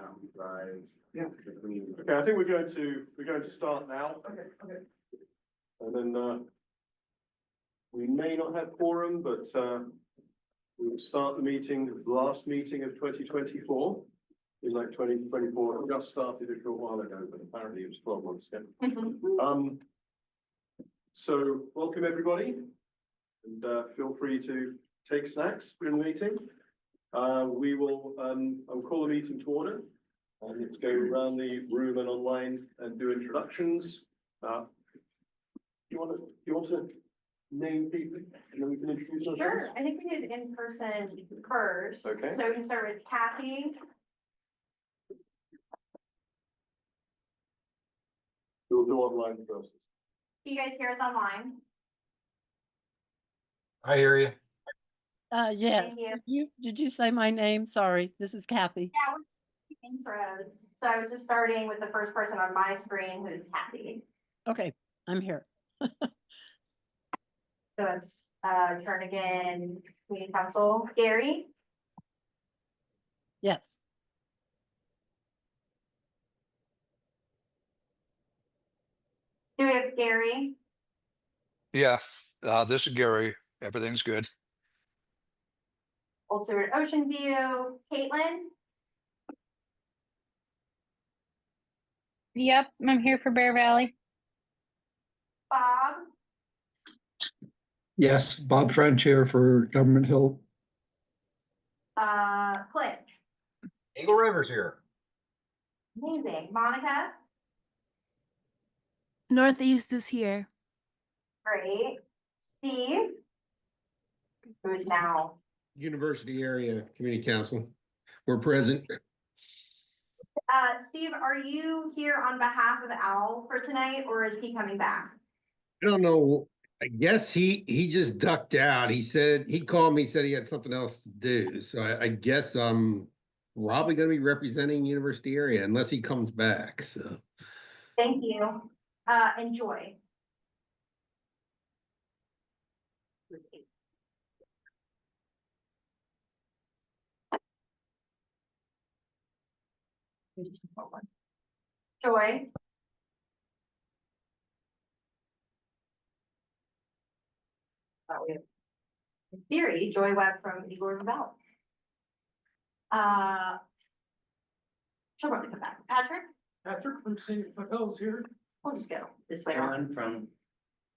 Mountain Drive. Yeah. Between. Okay, I think we're going to start now, Okay. and then we may not have quorum, but we will start the meeting, the last meeting of 2024. In like 2024, it just started a short while ago, but apparently it was 12 months ago. So welcome everybody, and feel free to take snacks during the meeting. We will, I'll call the meeting to order, and let's go around the room and online and do introductions. You want to name people, and then we can introduce ourselves? Sure, I think we did in person first. Okay. So we can start with Kathy. We'll do online first. Can you guys hear us online? I hear you. Yes. Thank you. Did you say my name? Sorry, this is Kathy. Yeah, we're intros. So I was just starting with the first person on my screen, who's Kathy. Okay, I'm here. So it's Jernigan Community Council. Gary, Yes. do we have Gary? Yeah, this is Gary. Everything's good. Old Seward Ocean View. Caitlin, Yep, I'm here for Bear Valley. Bob, Yes, Bob French here for Government Hill. Clint. Eagle River's here. Amazing. Monica, Northeast is here. great. Steve, who's now University Area Community Council. We're present. Steve, are you here on behalf of Al for tonight, or is he coming back? I don't know. I guess he just ducked out. He called me, said he had something else to do. So I guess I'm probably going to be representing University Area unless he comes back. So Thank you. Enjoy. Joy. We have, in theory, Joy Webb from Eagle River Valley. She'll probably come back. Patrick, Patrick from St. Fatel's here. we'll just go this way. John from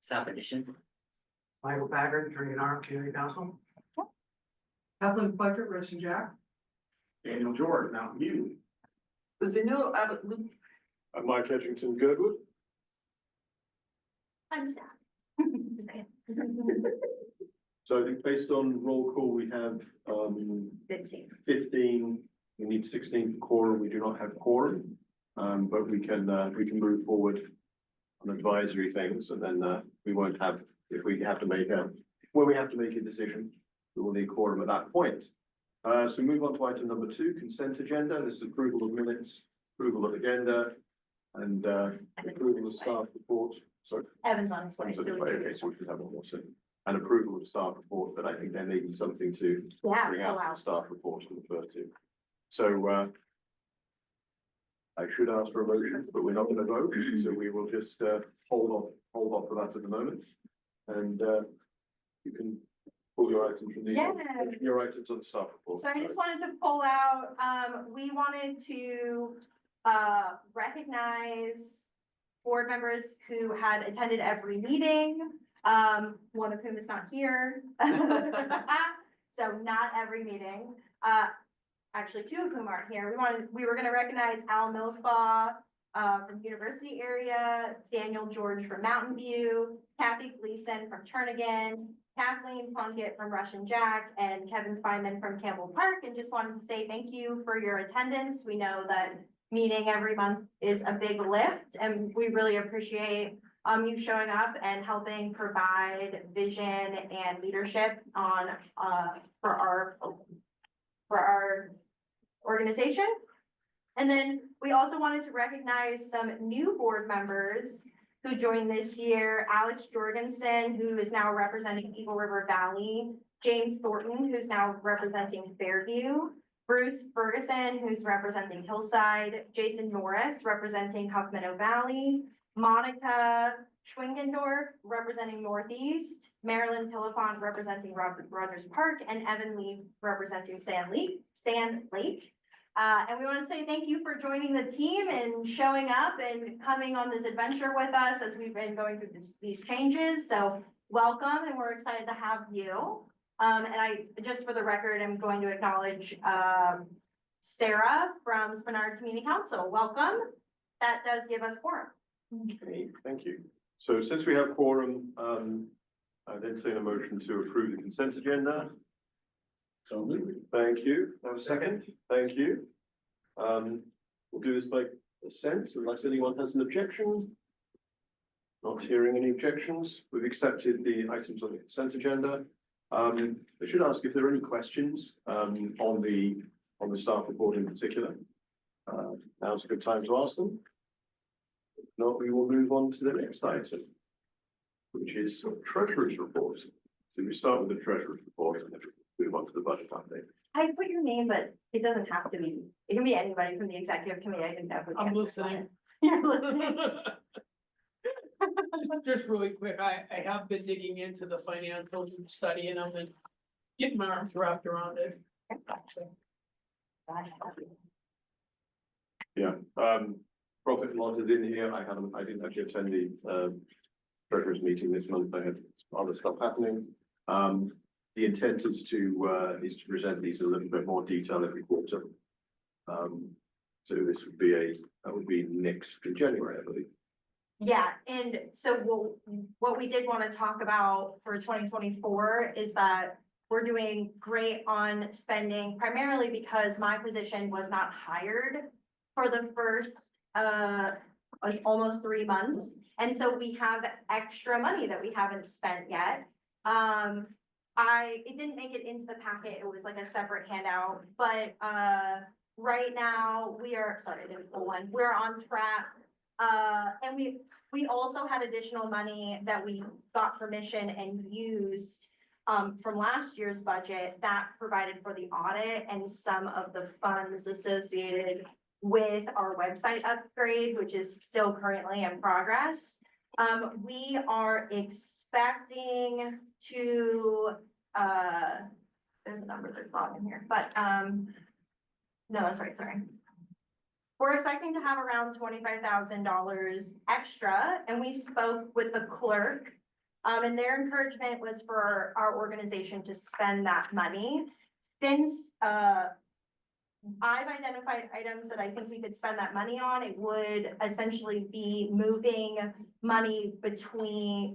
South Edition. Michael Packard, Attorney General, Community Council. Kathleen Fletcher, Racing Jack. Daniel George, Mountain View. Zeno Abbott Luke. I'm Mike Edgington Girdwood. I'm sad. So I think based on roll call, we have 15. 15. We need 16 for quorum. We do not have quorum, but we can move forward on advisory things, and then we won't have, if we have to make when we have to make a decision, we will need quorum at that point. So move on to item number 2, consent agenda. This is approval of minutes, approval of agenda, and approval of staff report. Sorry. Evan's on his way. So we can- Okay, so we should have one more soon. And approval of staff report, but I think there may be something to Yeah, bring pull out out. the staff report to refer to. So I should ask for a motion, but we're not going to vote, so we will just hold off for that at the moment. And you can pull your items from Yeah. your items on the staff report. So I just wanted to pull out, we wanted to recognize board members who had attended every meeting, one of whom is not here. So not every meeting, actually 2 of whom aren't here. We were gonna recognize Al Millspaugh from University Area, Daniel George from Mountain View, Kathy Gleason from Jernigan, Kathleen Plunkett from Russian Jack, and Kevin Feynman from Campbell Park, and just wanted to say thank you for your attendance. We know that meeting every month is a big lift, and we really appreciate you showing up and helping provide vision and leadership on for our organization. And then we also wanted to recognize some new board members who joined this year. Alex Jorgensen, who is now representing Eagle River Valley, James Thornton, who's now representing Fairview, Bruce Ferguson, who's representing Hillside, Jason Norris, representing Huff Meadow Valley, Monica Schwingendorf, representing Northeast, Marilyn Pilifant, representing Robert Rogers Park, and Evan Lee, representing Sand Lake. And we want to say thank you for joining the team and showing up and coming on this adventure with us as we've been going through these changes. So welcome, and we're excited to have you. And I, just for the record, I'm going to acknowledge Sarah from Spenard Community Council. Welcome. That does give us quorum. Okay, thank you. So since we have quorum, I'd entertain a motion to approve the consent agenda. So moved. Thank you. Now second. Thank you. We'll do this by assent unless anyone has an objection. Not hearing any objections. We've accepted the items on the consent agenda. I should ask if there are any questions on the staff report in particular. Now's a good time to ask them. If not, we will move on to the next item, which is Treasurer's report. So we start with the Treasurer's report and then move on to the budget update. I put your name, but it doesn't have to be. It can be anybody from the executive committee. I didn't know. I'm listening. You're listening. Just really quick, I have been digging into the financials and studying them and getting my arms wrapped around it. Yeah, profit and loss is in here. I didn't actually attend the treasurer's meeting this month. I had other stuff happening. The intent is to present these in a little bit more detail every quarter. So this would be that would be next in January, I believe. Yeah, and so what we did want to talk about for 2024 is that we're doing great on spending, primarily because my position was not hired for the first almost 3 months. And so we have extra money that we haven't spent yet. It didn't make it into the packet. It was like a separate handout, but right now we are, sorry, I didn't pull one. We're on track. And we also had additional money that we got permission and used from last year's budget that provided for the audit and some of the funds associated with our website upgrade, which is still currently in progress. We are expecting to, there's a number that's not in here, but no, that's right, sorry. We're expecting to have around $25,000 extra, and we spoke with the clerk, and their encouragement was for our organization to spend that money. Since I've identified items that I think we could spend that money on, it would essentially be moving money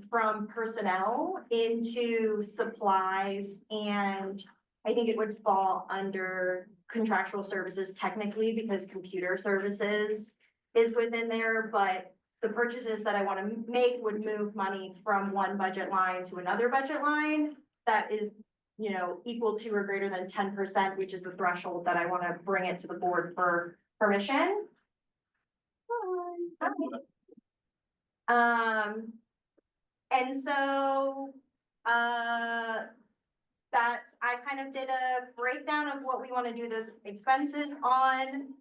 from personnel into supplies, and I think it would fall under contractual services technically because computer services is within there, but the purchases that I want to make would move money from one budget line to another budget line that is, you know, equal to or greater than 10%, which is the threshold that I want to bring it to the board for permission. And so, that I kind of did a breakdown of what we want to do those expenses on.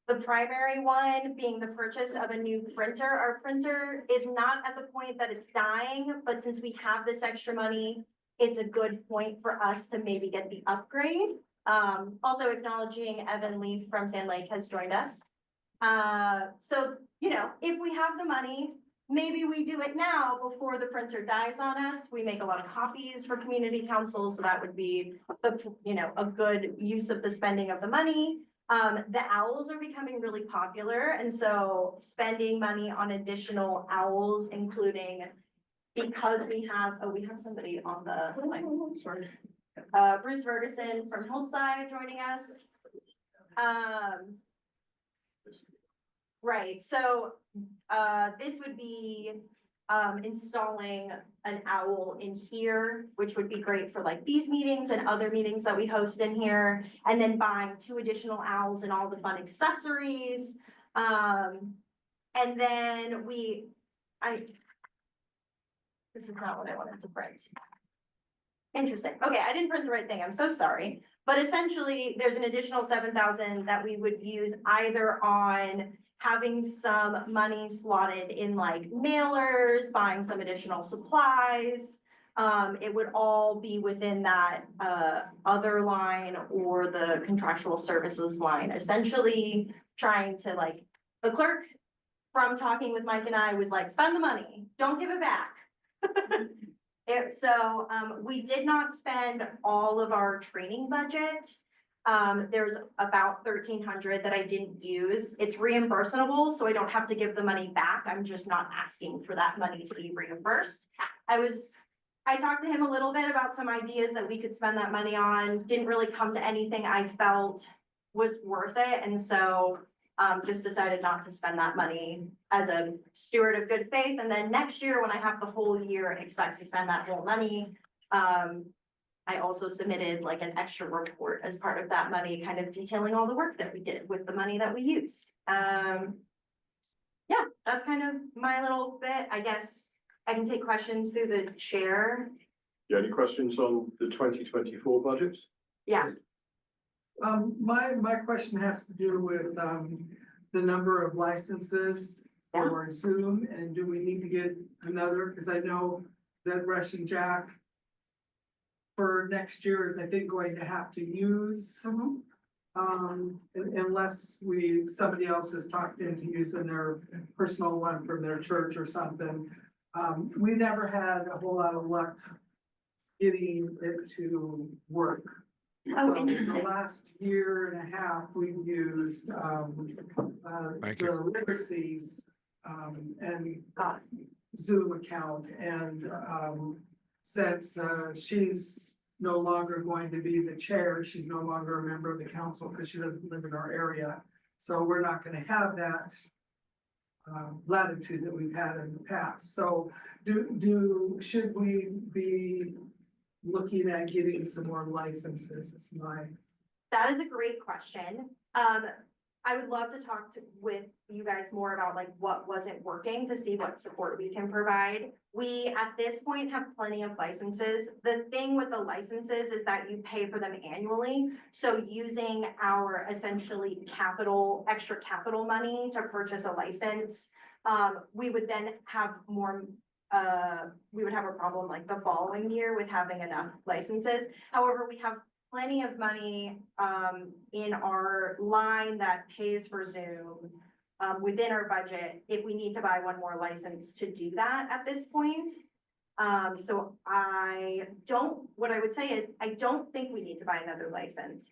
The primary one being the purchase of a new printer. Our printer is not at the point that it's dying, but since we have this extra money, it's a good point for us to maybe get the upgrade. Also acknowledging Evan Lee from Sand Lake has joined us. So, you know, if we have the money, maybe we do it now before the printer dies on us. We make a lot of copies for community council, so that would be a good use of the spending of the money. The owls are becoming really popular, and so spending money on additional owls, including because we have somebody on the line. Sorry. Bruce Ferguson from Hillside joining us. Right, so this would be installing an owl in here, which would be great for like these meetings and other meetings that we host in here, and then buying 2 additional owls and all the fun accessories. And then this is not what I wanted to print. Interesting. Okay, I didn't print the right thing. I'm so sorry. But essentially, there's an additional 7,000 that we would use either on having some money slotted in like mailers, buying some additional supplies. It would all be within that, other line or the contractual services line, essentially trying to like, the clerk from talking with Mike and I was like, spend the money, don't give it back. We did not spend all of our training budget. There's about 1,300 that I didn't use. It's reimbursable, so I don't have to give the money back. I'm just not asking for that money to be reimbursed. I talked to him a little bit about some ideas that we could spend that money on, didn't really come to anything I felt was worth it, and so just decided not to spend that money as a steward of good faith. And then next year, when I have the whole year and expect to spend that whole money, I also submitted like an extra report as part of that money, kind of detailing all the work that we did with the money that we used. Yeah, that's kind of my little bit. I guess I can take questions through the chair. Yeah, any questions on the 2024 budget? Yeah, My question has to do with, the number of licenses for Zoom, and do we need to get another? Because I know that Russian Jack for next year is, I think, going to have to use, unless somebody else has talked into using their personal one from their church or something. We never had a whole lot of luck getting it to work. Oh, So interesting. the last year and a half, we've used, Thank the Literacy's, and Zoom account, and, since, she's no longer going to be the chair, she's no longer a member of the council because she doesn't live in our area. So we're not gonna have that, latitude that we've had in the past. So should we be looking at getting some more licenses? Is my that is a great question. I would love to talk with you guys more about like what wasn't working to see what support we can provide. We, at this point, have plenty of licenses. The thing with the licenses is that you pay for them annually. So using our essentially extra capital money to purchase a license, we would then have more, we would have a problem like the following year with having enough licenses. However, we have plenty of money in our line that pays for Zoom within our budget if we need to buy one more license to do that at this point. So what I would say is, I don't think we need to buy another license.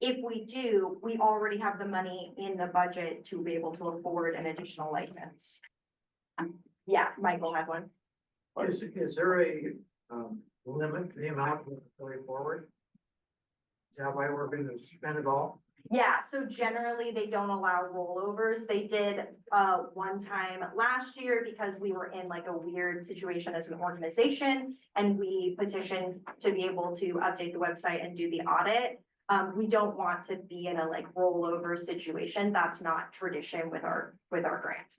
If we do, we already have the money in the budget to be able to afford an additional license. Yeah, Michael had one. Is there a limit to the amount going forward? Is that why we're going to spend it all? Yeah, so generally they don't allow rollovers. They did one time last year because we were in like a weird situation as an organization, and we petitioned to be able to update the website and do the audit. We don't want to be in a like rollover situation. That's not tradition with our grant,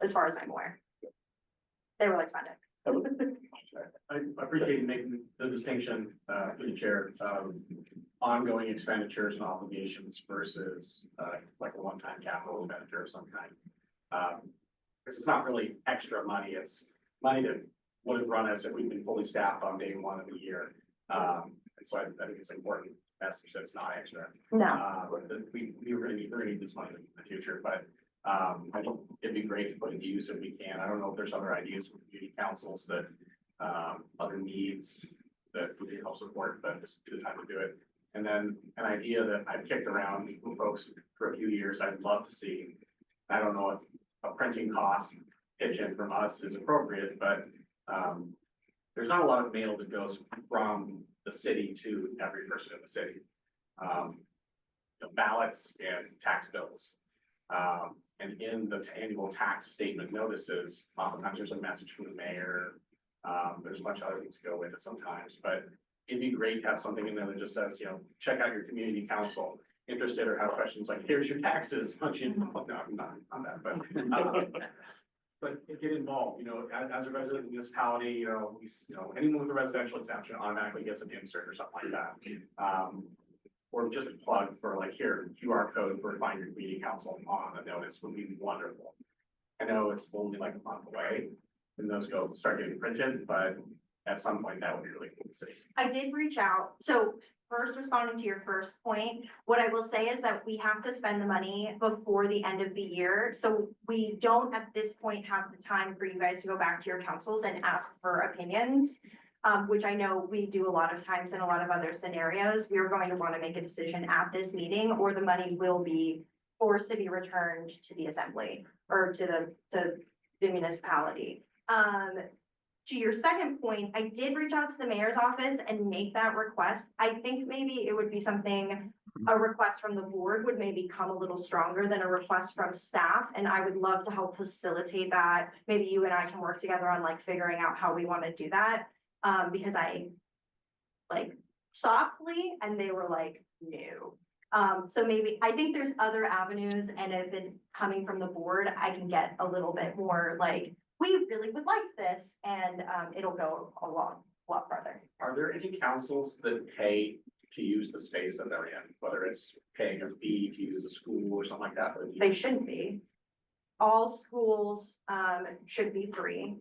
as far as I'm aware. They were like spend it. I appreciate you making the distinction, through the chair, of ongoing expenditures and obligations versus, like a one-time capital expenditure of some kind. Because it's not really extra money, it's money that would have run us if we'd been fully staffed on day one of the year. And so I think it's important message that it's not extra. No. That we're gonna need this money in the future, but I think it'd be great to put it to use if we can. I don't know if there's other ideas from community councils that, other needs that we can help support, but this is the time to do it. And then an idea that I've kicked around with folks for a few years, I'd love to see. I don't know if a printing cost pitch in from us is appropriate, but there's not a lot of mail that goes from the city to every person in the city. Ballots and tax bills. And in the annual tax statement notices, oftentimes there's a message from the mayor. There's a bunch of other things to go with it sometimes, but it'd be great to have something in there that just says, check out your community council, interested or have questions like, here's your taxes. No, I'm not on that, but get involved, as a resident municipality, anyone with a residential exemption automatically gets an insert or something like that. just a plug for like here, QR code for Find Your Community Council on a notice would be wonderful. I know it's only like a month away and those start getting printed, but at some point that would be really cool to see. I did reach out, so first responding to your first point, what I will say is that we have to spend the money before the end of the year. So we don't at this point have the time for you guys to go back to your councils and ask for opinions. Which I know we do a lot of times in a lot of other scenarios. We are going to want to make a decision at this meeting, or the money will be forced to be returned to the assembly or to the municipality. To your second point, I did reach out to the mayor's office and make that request. I think maybe it would be something, a request from the board would maybe come a little stronger than a request from staff. And I would love to help facilitate that. Maybe you and I can work together on like figuring out how we want to do that. Because I like softly and they were like, no. So maybe, I think there's other avenues, and if it's coming from the board, I can get a little bit more like, we really would like this, and it'll go a lot farther. Are there any councils that pay to use the space that they're in, whether it's paying a fee to use a school or something like that? They shouldn't be. All schools should be free.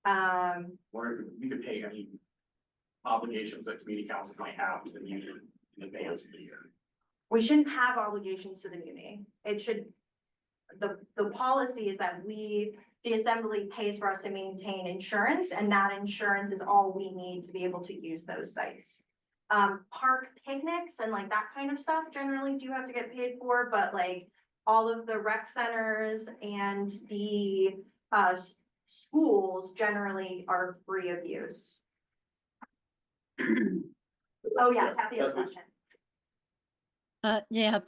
Or if we could pay any obligations that community councils might have to the union in advance of the year. We shouldn't have obligations to the muni. It should, the policy is that the assembly pays for us to maintain insurance, and that insurance is all we need to be able to use those sites. Park picnics and like that kind of stuff generally do have to get paid for, but like all of the rec centers and the schools generally are free of use. Oh yeah, Kathy has a question. Yeah,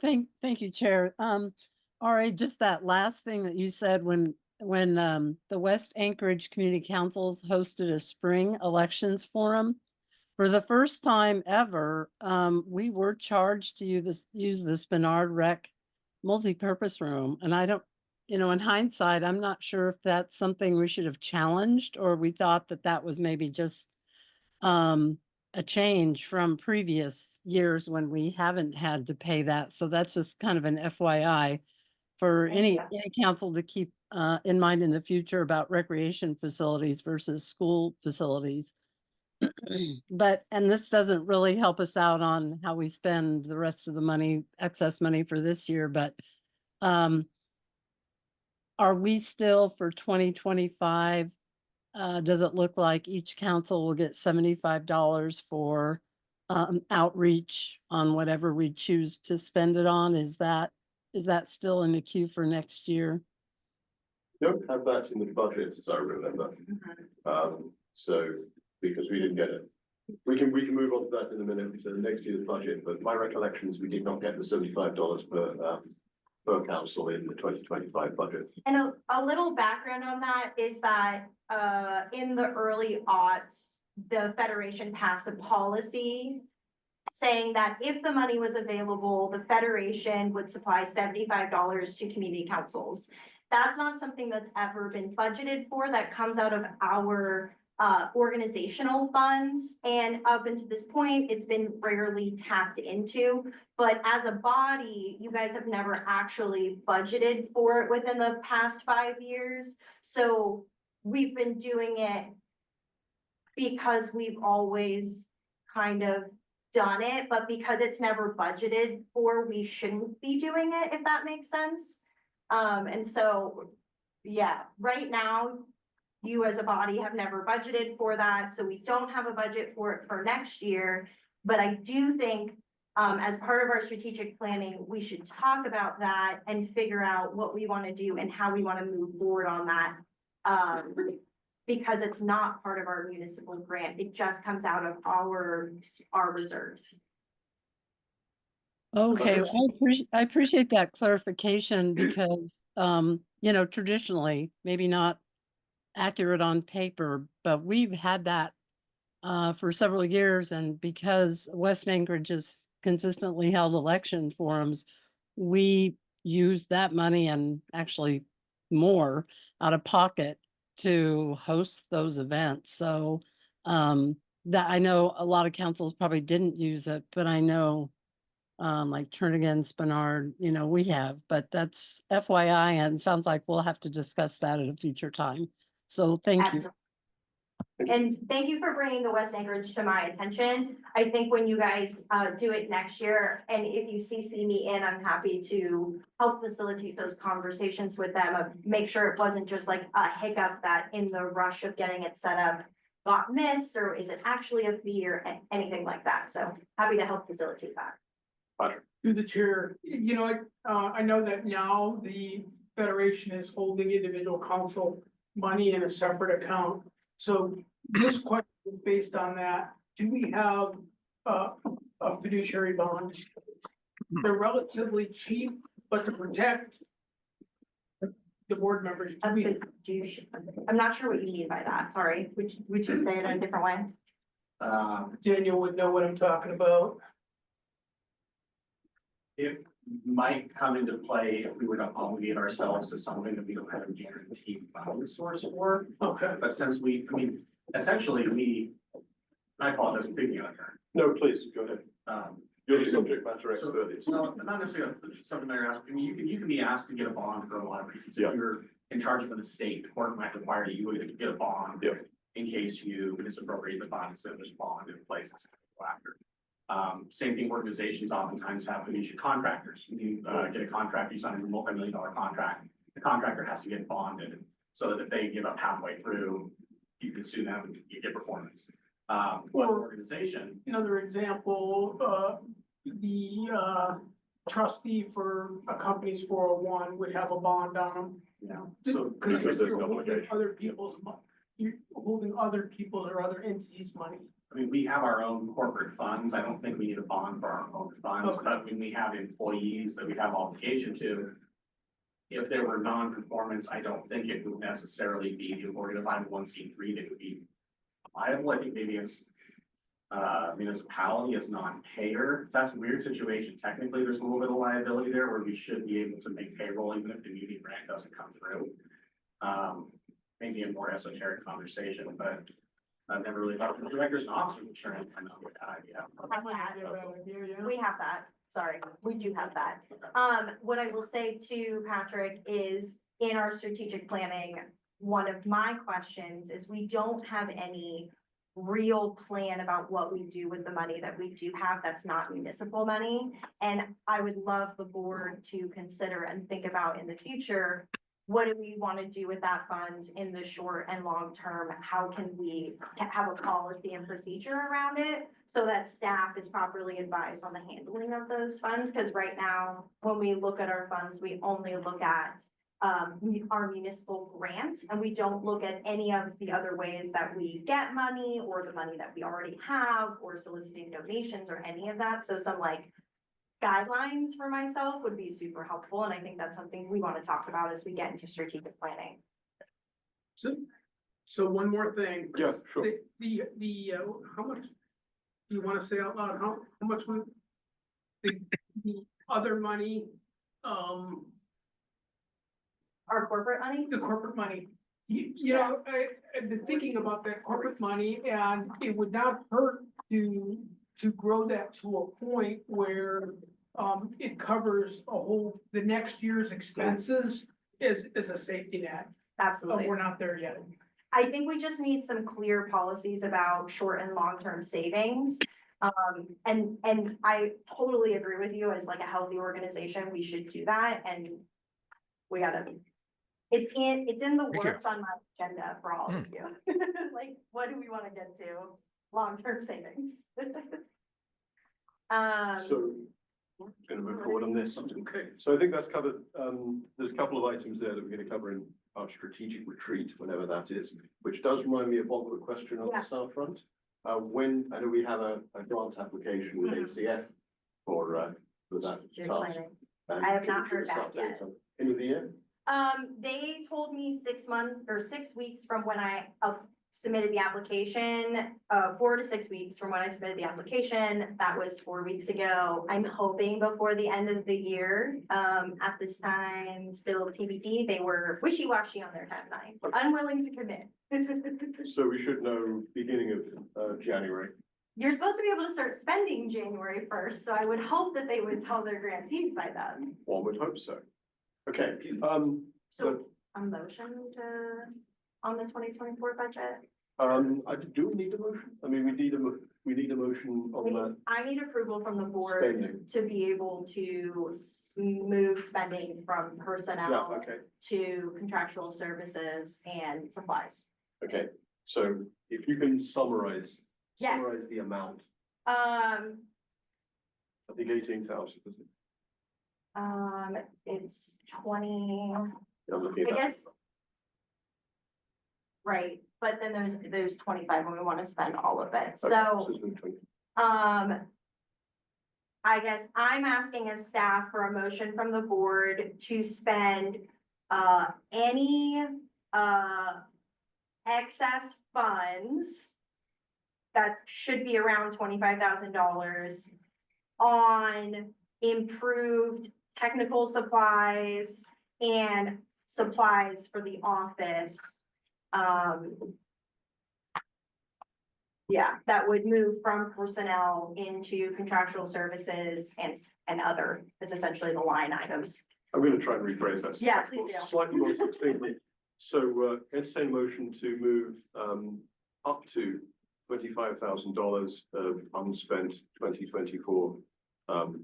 thank you, Chair. All right, just that last thing that you said when the West Anchorage Community Councils hosted a spring elections forum. For the first time ever, we were charged to use the Spinard Rec multi-purpose room. And I don't, in hindsight, I'm not sure if that's something we should have challenged, or we thought that that was maybe just a change from previous years when we haven't had to pay that. So that's just kind of an FYI for any council to keep in mind in the future about recreation facilities versus school facilities. And this doesn't really help us out on how we spend the rest of the money, excess money for this year, but are we still for 2025? Does it look like each council will get $75 for outreach on whatever we choose to spend it on? Is that still in the queue for next year? Don't have that in the budget, as I remember. So, because we didn't get it. We can move on to that in a minute, so next year's budget, but my recollection is we did not get the $75 per council in the 2025 budget. And a little background on that is that in the early aughts, the Federation passed a policy saying that if the money was available, the Federation would supply $75 to community councils. That's not something that's ever been budgeted for. That comes out of our organizational funds, and up until this point, it's been rarely tapped into. But as a body, you guys have never actually budgeted for it within the past 5 years. So we've been doing it because we've always kind of done it, but because it's never budgeted for, we shouldn't be doing it, if that makes sense. And so, yeah, right now, you as a body have never budgeted for that, so we don't have a budget for it for next year. But I do think, as part of our strategic planning, we should talk about that and figure out what we want to do and how we want to move forward on that. Because it's not part of our municipal grant, it just comes out of our reserves. Okay, I appreciate that clarification because, traditionally, maybe not accurate on paper, but we've had that for several years. And because West Anchorage has consistently held election forums, we use that money and actually more out of pocket to host those events. So that I know a lot of councils probably didn't use it, but I know like Turnigan, Spinard, you know, we have, but that's FYI, and sounds like we'll have to discuss that at a future time. So thank you. Absolutely. And thank you for bringing the West Anchorage to my attention. I think when you guys do it next year, and if you CC me in, I'm happy to help facilitate those conversations with them. Make sure it wasn't just like a hiccup that in the rush of getting it set up got missed, or is it actually a fee or anything like that. So happy to help facilitate that. Through the chair, you know, I know that now the Federation is holding individual council money in a separate account. So this question is based on that. Do we have a fiduciary bond? They're relatively cheap, but to protect the board members, do we? I'm not sure what you mean by that. Sorry. Would you say it in a different way? Daniel would know what I'm talking about. It might come into play if we were to obligate ourselves to something that we don't have a guaranteed funding source for. Okay. But since essentially I apologize, I'm speaking out of turn. No, please, go ahead. You're the subject matter So, expert. It's- no, not necessarily something that you're asking. I mean, you can be asked to get a bond for a lot of reasons. Yeah. If you're in charge of an estate, the court might require you to get a bond. Yeah. In case you misappropriate the funds, so there's a bond in place that's go after. Same thing, organizations oftentimes have fiduciary contractors. You get a contract, you sign a multi-million-dollar contract, the contractor has to get bonded, so that if they give up halfway through, you can sue them and you get performance. One organization. Another example, the trustee for a company's 401 would have a bond on them. Yeah. So, because there's an you're holding obligation. other people's you're holding other people's or other entities' money. I mean, we have our own corporate funds. I don't think we need a bond for our own funds, Okay. but when we have employees that we have obligation to. If there were non-conformance, I don't think it would necessarily be the Oregon 501(c)(3) that would be liable. I think maybe it's municipality as non-payer. That's a weird situation. Technically, there's a little bit of liability there where we should be able to make payroll even if the community grant doesn't come through. Maybe a more esoteric conversation, but I've never really thought of directors and officers insurance. I know what idea. We have that. Sorry, we do have that. What I will say to Patrick is in our strategic planning, one of my questions is we don't have any real plan about what we do with the money that we do have that's not municipal money. And I would love the board to consider and think about in the future, what do we want to do with that funds in the short and long term? How can we have a policy and procedure around it so that staff is properly advised on the handling of those funds? Because right now, when we look at our funds, we only look at our municipal grants, and we don't look at any of the other ways that we get money or the money that we already have or soliciting donations or any of that. So some like guidelines for myself would be super helpful. And I think that's something we want to talk about as we get into strategic planning. So one more thing. Yeah, sure. The how much do you want to say out loud? How much would the other money, Our corporate money? the corporate money? You know, I've been thinking about that corporate money, and it would not hurt to grow that to a point where it covers the next year's expenses as a safety net. But Absolutely. we're not there yet. I think we just need some clear policies about short and long-term savings. And I totally agree with you, as like a healthy organization, we should do that, and we gotta. It's in the Thank you. works on my agenda for all of you. Like, what do we wanna get to? Long-term savings. So, gonna move forward on this. Okay. So I think that's covered. There's a couple of items there that we're gonna cover in our strategic retreat, whenever that is, which does remind me of one quick question on Yeah. the staff front. When, I know we have a grant application with ACF for that Strategic task. planning. And I have can not we heard get a back start date yet. on End of the year? They told me 6 months or 6 weeks from when I submitted the application, 4 to 6 weeks from when I submitted the application. That was 4 weeks ago. I'm hoping before the end of the year. At this time, still TBD, they were wishy-washy on their timeline, unwilling to commit. So we should know beginning of January. you're supposed to be able to start spending January first, so I would hope that they would tell their grantees by then. One would hope so. Okay, So a motion on the 2024 budget? do we need a motion? I mean, we need a motion on that. I need approval from the board Spending. to be able to move spending from Yeah, personnel okay, to contractual services and supplies. okay. So if you can summarize Yes. the amount, I Um, think 18,000, isn't it? it's 20, Yeah, I'm looking I at that. guess. Right, but then there's 25 when we want to spend all of it, Okay, so. it's been 20. I guess I'm asking as staff for a motion from the board to spend, any, excess funds that should be around $25,000 on improved technical supplies and supplies for the office. Yeah, that would move from personnel into contractual services and other, is essentially the line items. I'm gonna try and rephrase that. Yeah, please do. Slightly more succinctly. So, entertain a motion to move, up to $25,000 of unspent 2024. I'm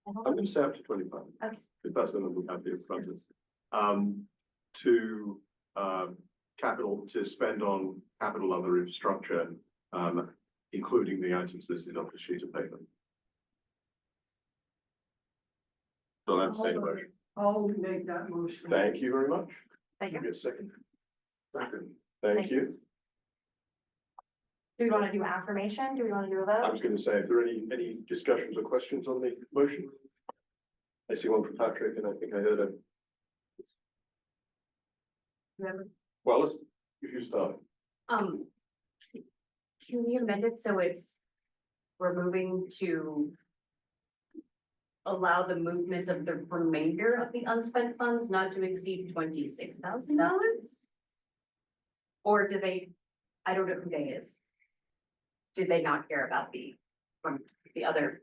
gonna say up to 25. Okay. Because that's the number we have here in front of us. To, capital, to spend on capital other infrastructure, including the items listed on the sheet of paper. So that's the motion. I'll make that motion. Thank you very much. Thank you. Give me a second. Second. Thank you. Do we want to do affirmation? Do we want to do a I vote? was going to say, if there are any discussions or questions on the motion? I see one from Patrick, and I think I heard a, well, let's, if you start. Can we amend it so we're moving to allow the movement of the remainder of the unspent funds not to exceed $26,000? Or do they, I don't know who they is. Did they not care about from the other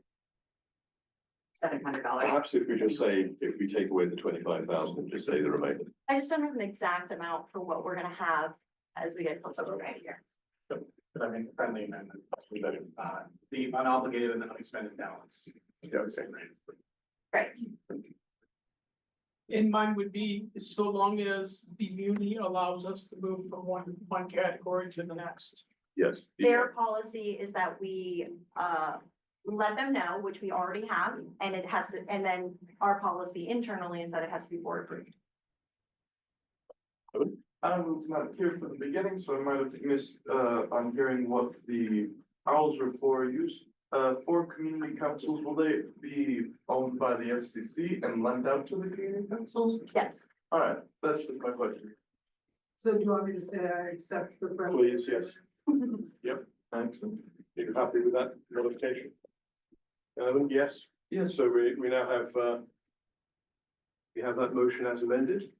$700? Perhaps if we just say, if we take away the 25,000, just say the remainder. I just don't have an exact amount for what we're gonna have as we get closer to right here. Could I make a friendly amendment? The unobligated and unexpended balance. Yeah, the same rate. Right. In mine would be, so long as the muni allows us to move from one category to the next. Yes. Their policy is that we, let them know, which we already have, and it has to, and then our policy internally is that it has to be board approved. I was not here from the beginning, so I might have missed, on hearing what the owls were for use. For community councils, will they be owned by the FCC and lent out to the community councils? Yes. All right, that's just my question. So do you want me to say I accept the friendly? Please, yes. Yep. Thanks. You're happy with that modification? Yes. Yes. So we now have, we have that motion as amended.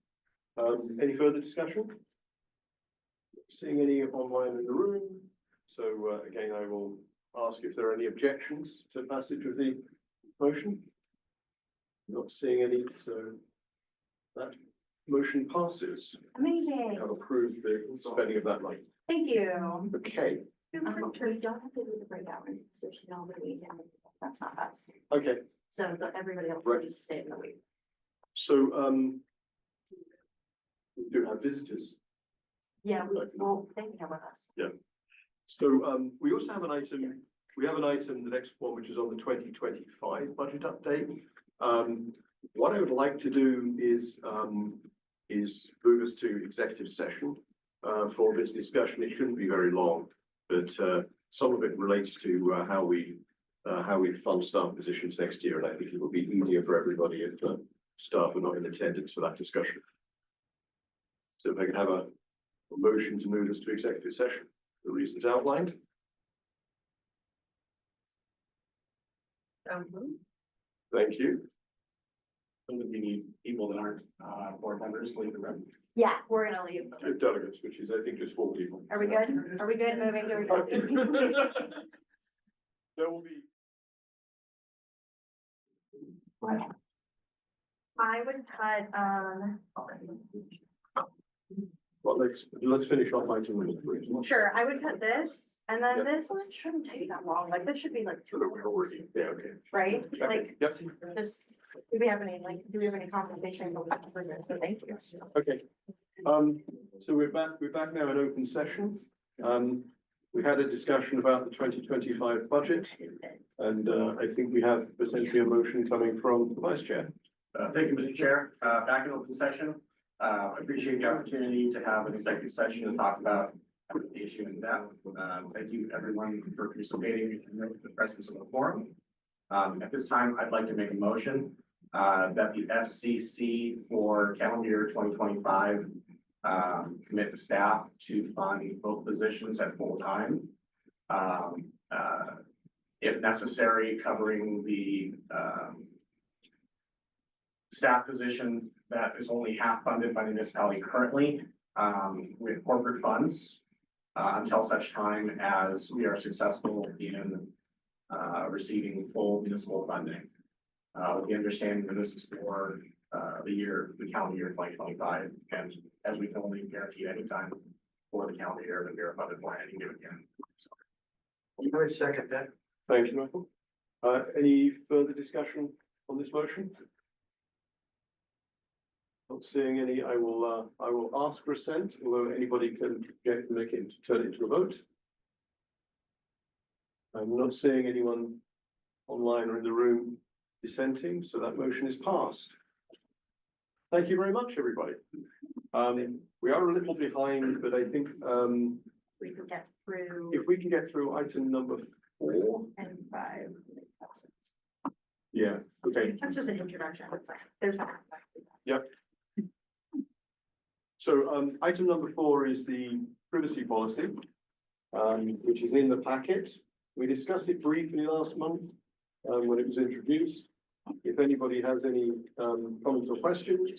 Any further discussion? Seeing any online in the room. So, again, I will ask if there are any objections to passage of the motion. Not seeing any, so that motion passes. Amazing. We have approved the spending of that money. Thank you. Okay, We don't have to do the breakout, so she can all be easy. That's not us. okay. So everybody else will Right. just stay in the week. So, we do have visitors. Yeah, well, they can come with us. So, we also have an item, the next one, which is on the 2025 budget update. What I would like to do is move us to executive session, for this discussion. It shouldn't be very long, but, some of it relates to, how we fund staff positions next year, and I think it will be easier for everybody if, staff are not in attendance for that discussion. So if I could have a motion to move us to executive session, the reasons outlined. Thank you. So that we need people that aren't, board members to leave the room. Yeah, we're gonna leave. Delegates, which is, I think, just 4 people. Are we good? Are we good moving? There will be. I would cut, Well, let's finish off item number 3. sure, I would cut this, and then this one shouldn't take that long, like, this should be like So 2 that we're hours, already, yeah, okay. right? Like, Yep, just, do we have any compensation for this? So thank you. okay. So we're back now in open session. We had a discussion about the 2025 budget, and I think we have potentially a motion coming from the vice chair. Thank you, Mr. Chair. Back in open session. I appreciate the opportunity to have an executive session to talk about the issue in depth. Thank you everyone for participating in the presence of the forum. At this time, I'd like to make a motion that the FCC for calendar year 2025 commit the staff to fund both positions at full time. If necessary, covering the staff position that is only half funded by the municipality currently with corporate funds until such time as we are successful in receiving full municipal funding. With the understanding that this is for the calendar year 2025, and as we can only guarantee any time for the calendar year that we are funded for any given year. I would second that. Thank you, Michael. Any further discussion on this motion? Not seeing any, I will ask for assent, although anybody can turn it into a vote. I'm not seeing anyone online or in the room dissenting, so that motion is passed. Thank you very much, everybody. We are a little behind, but I think We can get through if we can get through item number 4. and 5. Yeah, okay. That's just an introduction. There's not. Yep. So item number 4 is the privacy policy, which is in the packet. We discussed it briefly last month when it was introduced. If anybody has any comments or questions.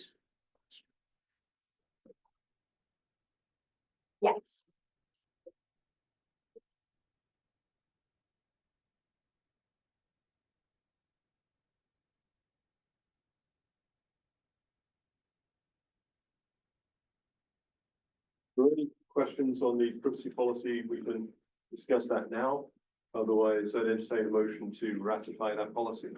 Yes. Are there any questions on the privacy policy? We can discuss that now. Otherwise, I'd entertain a motion to ratify that policy.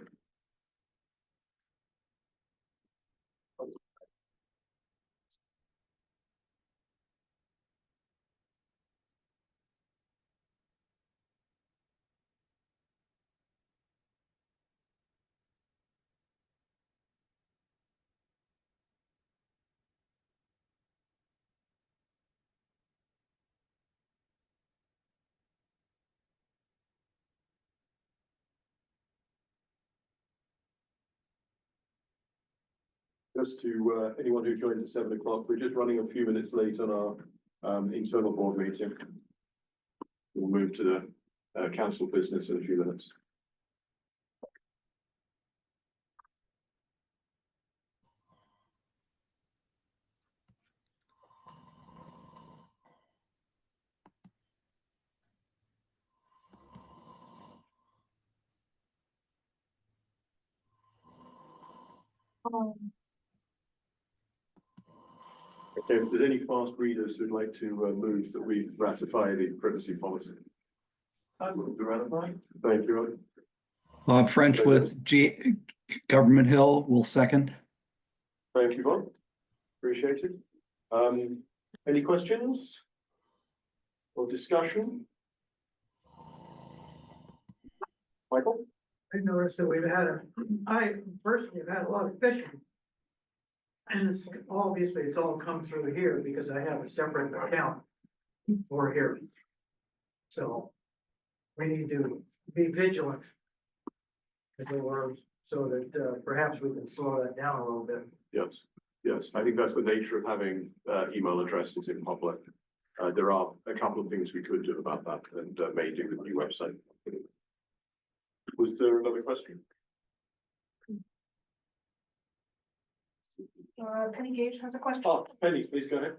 Just to anyone who joined at 7 o'clock, we're just running a few minutes late on our internal board meeting. We'll move to the council business in a few minutes. Okay, if there's any fast readers who'd like to move that we ratify the privacy policy. I move to ratify. Thank you, Rod. Bob French with Government Hill will second. Thank you, Bob. Appreciate it. Any questions or discussion? Michael? I noticed that I personally have had a lot of fishing. And it's obviously it's all come through here because I have a separate account for here. So we need to be vigilant. So that perhaps we can slow that down a little bit. Yes, yes. I think that's the nature of having email addresses in public. There are a couple of things we could do about that and may do with the new website. Was there another question? Penny Gage has a question. Oh, Penny, please go ahead.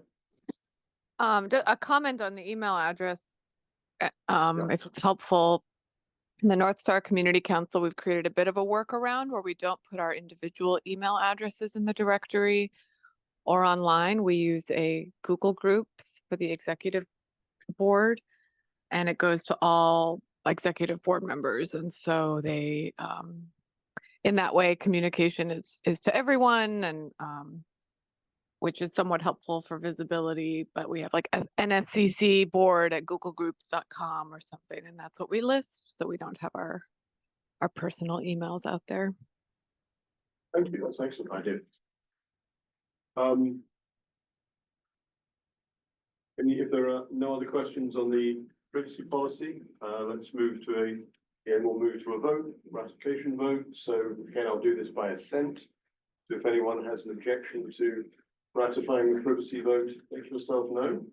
A comment on the email address. If it's helpful. In the North Star Community Council, we've created a bit of a workaround where we don't put our individual email addresses in the directory or online. We use a Google Groups for the executive board, and it goes to all executive board members. And so they, in that way, communication is to everyone, and which is somewhat helpful for visibility. But we have like an FCC board at googlegroups.com or something, and that's what we list, so we don't have our personal emails out there. Thank you, that's an excellent idea. If there are no other questions on the privacy policy, let's move to we'll move to a vote, ratification vote. So again, I'll do this by assent. So if anyone has an objection to ratifying the privacy vote, make yourself known.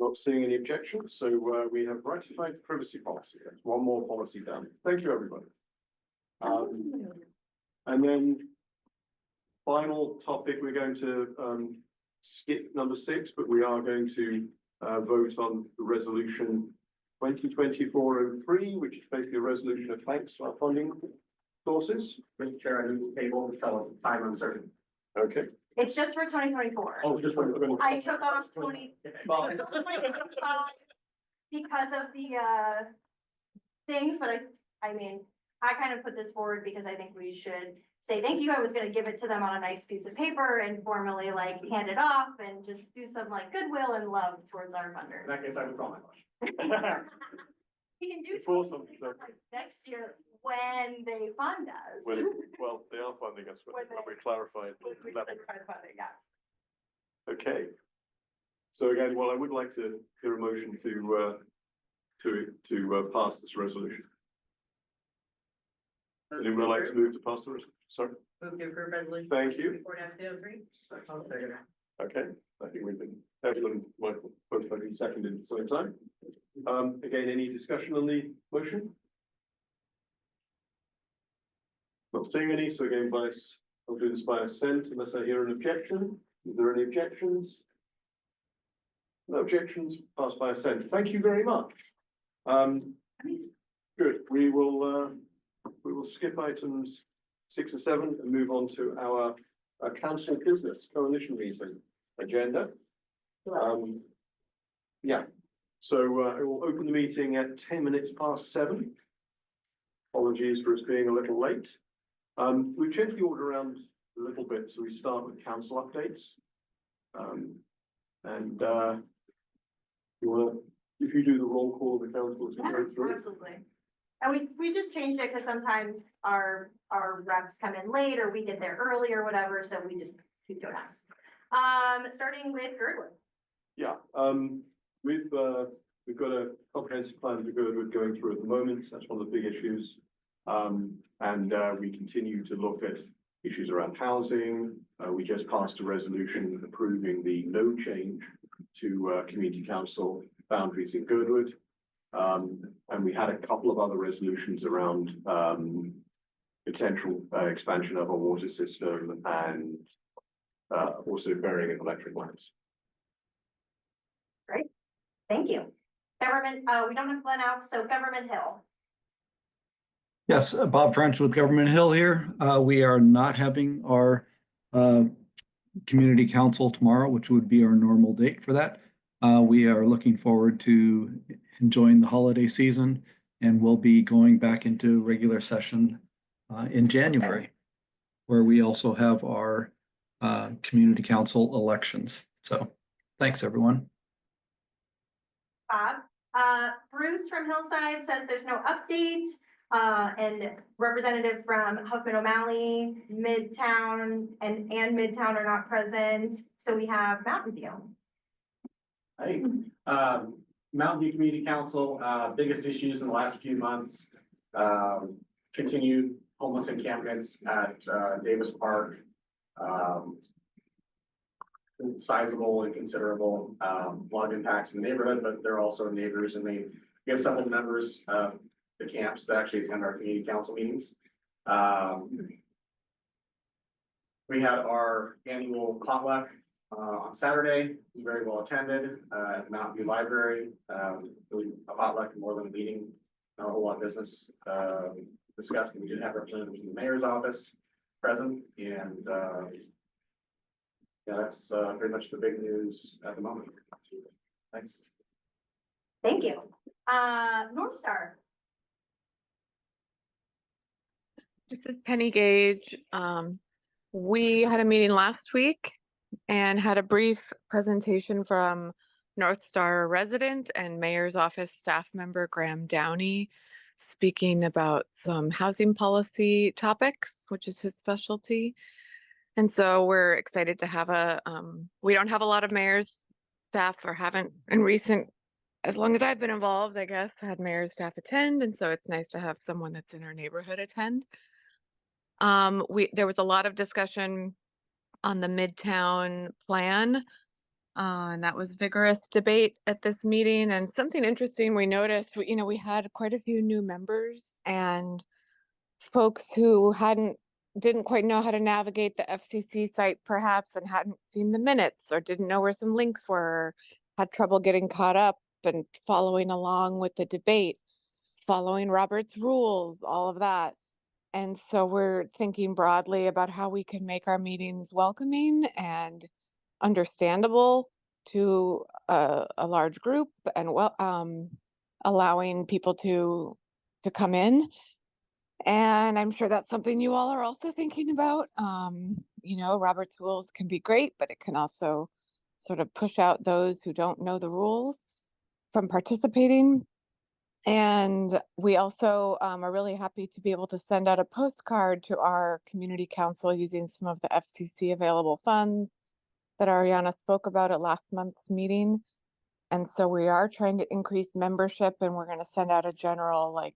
Not seeing any objections, so we have ratified the privacy policy. That's one more policy done. Thank you, everybody. And then final topic, we're going to skip number 6, but we are going to vote on the resolution 2024-03, which is basically a resolution of thanks to our funding sources. Mr. Chair, I move the table until time uncertain. Okay. It's just for 2024. Oh, just one. I took off 20. Because of the things, but I mean, I kind of put this forward because I think we should say thank you. I was gonna give it to them on a nice piece of paper and formally like hand it off and just do some like goodwill and love towards our funders. In that case, I withdraw my motion. We can do It's awesome. next year when they fund us. Well, they are funding us, When we clarified. When we clarify funding, yeah. Okay. So again, well, I would like to hear a motion to pass this resolution. Anyone would like to move to pass the resolution? Sorry. Move to approve resolution. Thank you. 24-03. Okay, I think we've been, Evelyn and Michael both have been seconded at the same time. Again, any discussion on the motion? Not seeing any, so again, I'll do this by assent unless I hear an objection. Is there any objections? No objections, passed by assent. Thank you very much. Good, we will skip items 6 and 7 and move on to our council business coalition meeting agenda. Yeah, so I will open the meeting at 10 minutes past 7. Apologies for us being a little late. We've changed the order around a little bit, so we start with council updates. If you do the roll call of the council as we go through. Absolutely. And we just changed it because sometimes our reps come in late or we get there early or whatever, so we just keep doing us. Starting with Girdwood. Yeah, we've got a comprehensive plan for Girdwood going through at the moment. That's one of the big issues. We continue to look at issues around housing. We just passed a resolution approving the no change to community council boundaries in Girdwood. And we had a couple of other resolutions around potential expansion of our water system and also burying of electric lines. Great, thank you. Government, we don't have Glenn out, so Government Hill. Yes, Bob French with Government Hill here. We are not having our community council tomorrow, which would be our normal date for that. We are looking forward to enjoying the holiday season, and we'll be going back into regular session in January, where we also have our community council elections. So thanks, everyone. Bob, Bruce from Hillside says there's no update. And representative from Huffman O'Malley, Midtown and Midtown are not present. So we have Mountain View. Hey, Mountain View Community Council, biggest issues in the last few months, continued homeless encampments at Davis Park. Sizable and considerable, a lot of impacts in the neighborhood, but they're also neighbors, and we have several members of the camps that actually attend our community council meetings. We had our annual potluck on Saturday, it was very well attended at the Mountain View Library. Really a potluck more than a meeting, not a whole lot of business discussed. We did have representatives from the mayor's office present, and yeah, that's pretty much the big news at the moment. Thanks. Thank you. North Star. This is Penny Gage. We had a meeting last week and had a brief presentation from North Star resident and mayor's office staff member Graham Downey, speaking about some housing policy topics, which is his specialty. And so we're excited to have we don't have a lot of mayor's staff, or haven't in recent, as long as I've been involved, I guess, had mayor's staff attend. And so it's nice to have someone that's in our neighborhood attend. There was a lot of discussion on the Midtown plan, and that was vigorous debate at this meeting. And something interesting we noticed, we had quite a few new members and folks who didn't quite know how to navigate the FCC site perhaps, and hadn't seen the minutes, or didn't know where some links were, had trouble getting caught up and following along with the debate, following Robert's rules, all of that. And so we're thinking broadly about how we can make our meetings welcoming and understandable to a large group, and allowing people to come in. And I'm sure that's something you all are also thinking about. Robert's rules can be great, but it can also sort of push out those who don't know the rules from participating. And we also are really happy to be able to send out a postcard to our community council using some of the FCC available funds that Ariana spoke about at last month's meeting. And so we are trying to increase membership, and we're going to send out a general, like,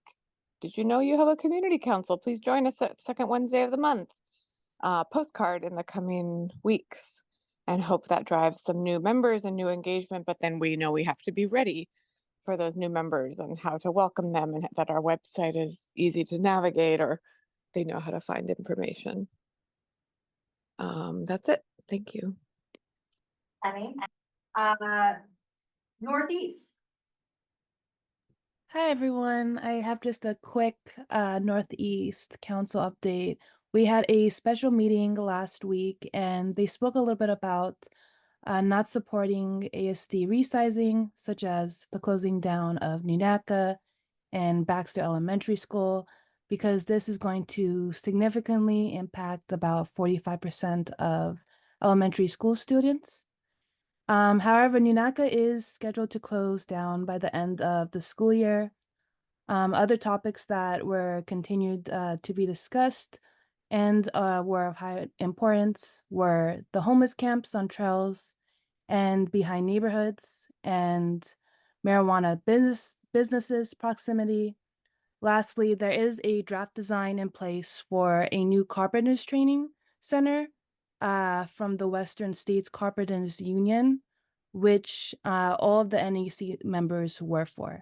did you know you have a community council? Please join us at second Wednesday of the month postcard in the coming weeks, and hope that drives some new members and new engagement. But then we know we have to be ready for those new members and how to welcome them, and that our website is easy to navigate, or they know how to find information. That's it. Thank you. Penny. Northeast. Hi, everyone. I have just a quick Northeast Council update. We had a special meeting last week, and they spoke a little bit about not supporting ASD resizing, such as the closing down of Nunaca and Baxter Elementary School, because this is going to significantly impact about 45% of elementary school students. However, Nunaca is scheduled to close down by the end of the school year. Other topics that were continued to be discussed and were of high importance were the homeless camps on trails and behind neighborhoods, and marijuana businesses proximity. Lastly, there is a draft design in place for a new carpenters training center from the Western States Carpenters Union, which all of the NEC members were for.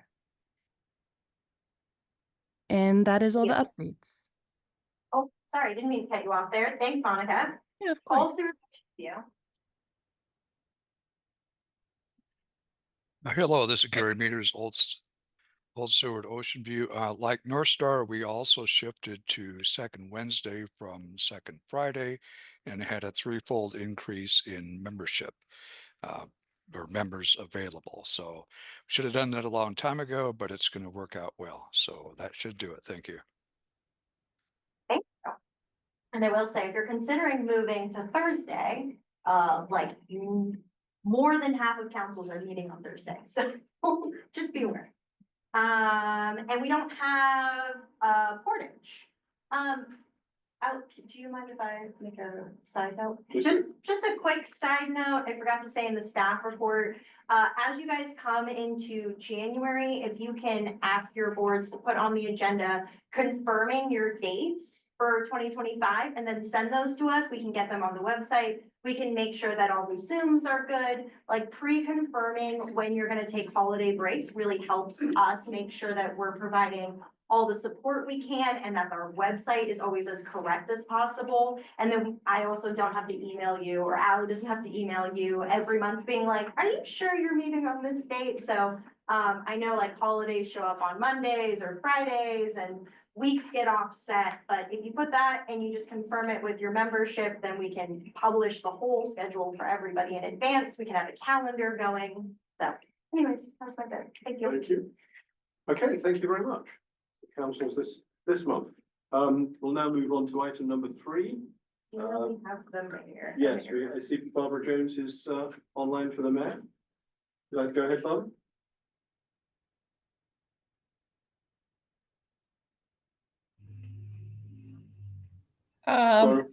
And that is all the updates. Oh, sorry, didn't mean to cut you off there. Thanks, Monica. Yeah, of course. You. Hello, this is Gary Meters, Old Seward, Ocean View. Like North Star, we also shifted to second Wednesday from second Friday, and had a threefold increase in membership or members available. So should have done that a long time ago, but it's going to work out well. So that should do it. Thank you. Thank you. And I will say, if you're considering moving to Thursday, more than half of councils are meeting on Thursday, so just be aware. And we don't have Portage. Do you mind if I make a side note? Just a quick side note, I forgot to say in the staff report, as you guys come into January, if you can ask your boards to put on the agenda confirming your dates for 2025, and then send those to us, we can get them on the website. We can make sure that all the Zooms are good. Like, pre-confirming when you're gonna take holiday breaks really helps us make sure that we're providing all the support we can and that our website is always as correct as possible. And then I also don't have to email you, or Ally doesn't have to email you every month being like, are you sure you're meeting on this date? So I know like holidays show up on Mondays or Fridays and weeks get offset, but if you put that and you just confirm it with your membership, then we can publish the whole schedule for everybody in advance. We can have a calendar going. So anyways, that's my bit. Thank you. Thank you. Okay, thank you very much. Councils this month. We'll now move on to item number 3. You really have them right here. Yes, I see Barbara Jones is online for the mayor. Would you like to go ahead, Barbara? Barbara?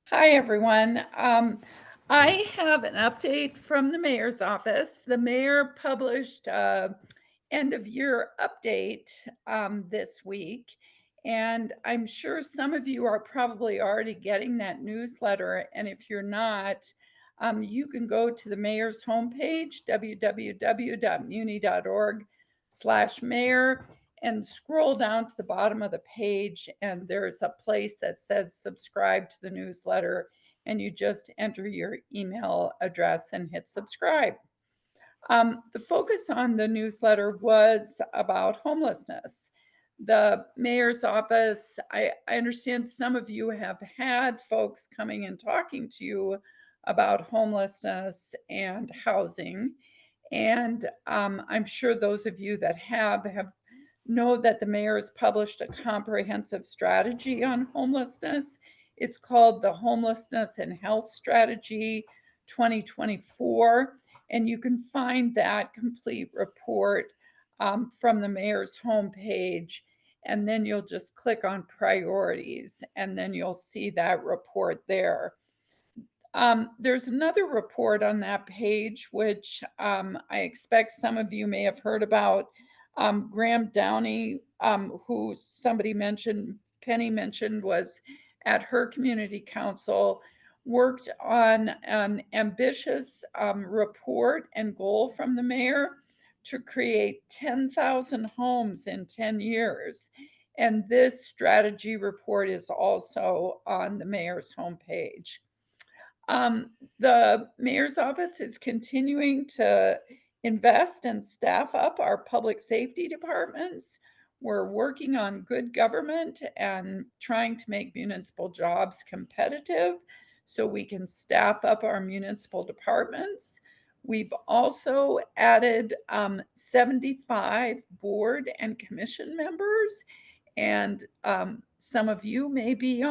Hi, everyone. I have an update from the mayor's office. The mayor published end of year update this week. And I'm sure some of you are probably already getting that newsletter. And if you're not, you can go to the mayor's homepage, www.muni.org/mayor, and scroll down to the bottom of the page. And there's a place that says subscribe to the newsletter. And you just enter your email address and hit subscribe. The focus on the newsletter was about homelessness. The mayor's office, I understand some of you have had folks coming and talking to you about homelessness and housing. And I'm sure those of you that have know that the mayor has published a comprehensive strategy on homelessness. It's called the Homelessness and Health Strategy 2024. And you can find that complete report from the mayor's homepage. And then you'll just click on priorities, and then you'll see that report there. There's another report on that page, which I expect some of you may have heard about. Graham Downey, who somebody mentioned, Penny mentioned, was at her community council, worked on an ambitious report and goal from the mayor to create 10,000 homes in 10 years. And this strategy report is also on the mayor's homepage. The mayor's office is continuing to invest and staff up our public safety departments. We're working on good government and trying to make municipal jobs competitive so we can staff up our municipal departments. We've also added 75 board and commission members, and some of you may be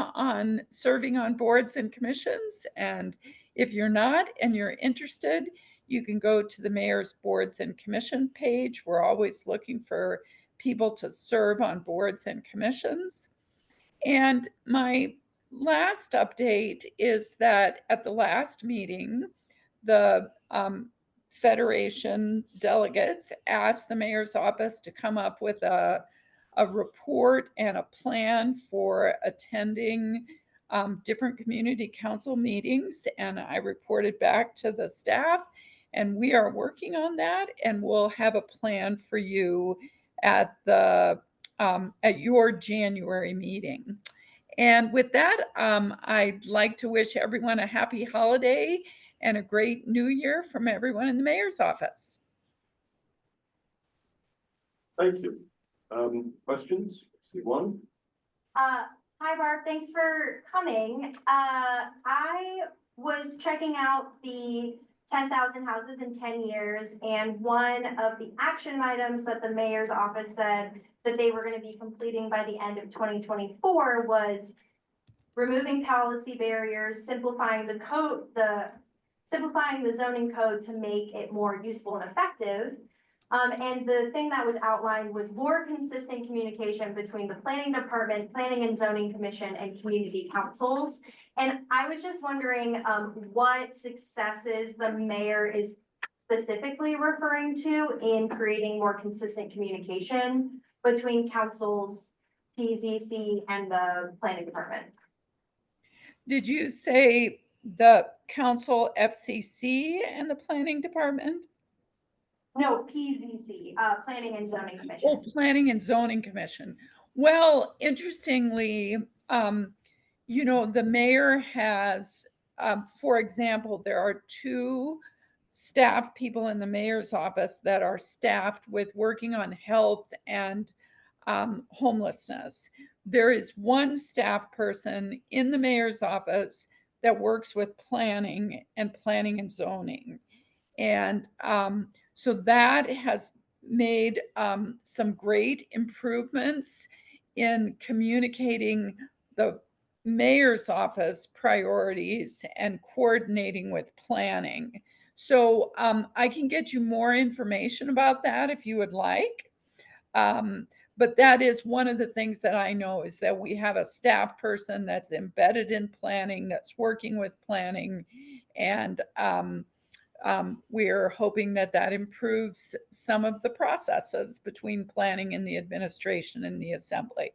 serving on boards and commissions. And if you're not and you're interested, you can go to the mayor's boards and commission page. We're always looking for people to serve on boards and commissions. And my last update is that at the last meeting, the Federation delegates asked the mayor's office to come up with a report and a plan for attending different community council meetings. And I reported back to the staff, and we are working on that, and we'll have a plan for you at your January meeting. And with that, I'd like to wish everyone a happy holiday and a great new year from everyone in the mayor's office. Thank you. Questions? See one. Hi Barb, thanks for coming. I was checking out the 10,000 houses in 10 years, and one of the action items that the mayor's office said that they were going to be completing by the end of 2024 was removing policy barriers, simplifying the zoning code to make it more useful and effective. And the thing that was outlined was more consistent communication between the planning department, planning and zoning commission, and community councils. And I was just wondering what successes the mayor is specifically referring to in creating more consistent communication between councils, PZC, and the planning department. Did you say the council, FCC, and the planning department? No, PZC, Planning and Zoning Oh, Commission. Planning and Zoning Commission. Well, interestingly, you know, the mayor has, for example, there are 2 staff people in the mayor's office that are staffed with working on health and homelessness. There is 1 staff person in the mayor's office that works with planning and zoning. And so that has made some great improvements in communicating the mayor's office priorities and coordinating with planning. So I can get you more information about that if you would like. But that is one of the things that I know is that we have a staff person that's embedded in planning, that's working with planning, and we're hoping that that improves some of the processes between planning and the administration and the assembly.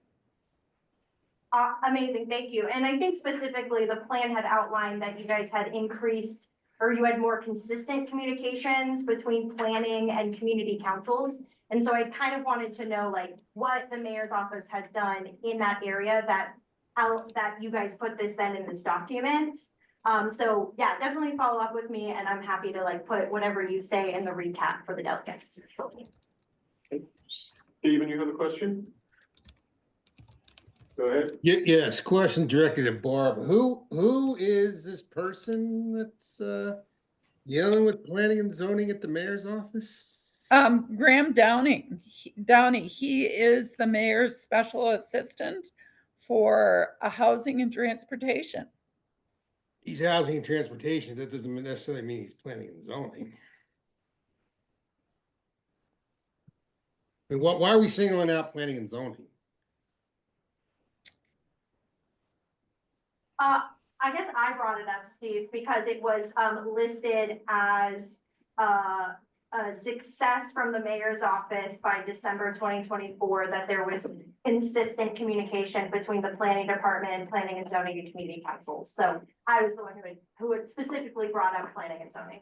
Amazing, thank you. And I think specifically the plan had outlined that you guys had increased or you had more consistent communications between planning and community councils. And so I kind of wanted to know like what the mayor's office had done in that area that you guys put this then in this document. So yeah, definitely follow up with me and I'm happy to like put whatever you say in the recap for the delegates. Stephen, you have a question? Go ahead. Yes, question directed at Barb. Who is this person that's dealing with planning and zoning at the mayor's office? Graham Downing. He is the mayor's special assistant for housing and transportation. He's housing and transportation. That doesn't necessarily mean he's planning and zoning. I mean, why are we singling out planning and zoning? I guess I brought it up, Steve, because it was listed as a success from the mayor's office by December 2024 that there was consistent communication between the planning department, planning and zoning and community councils. So I was the one who had specifically brought up planning and zoning.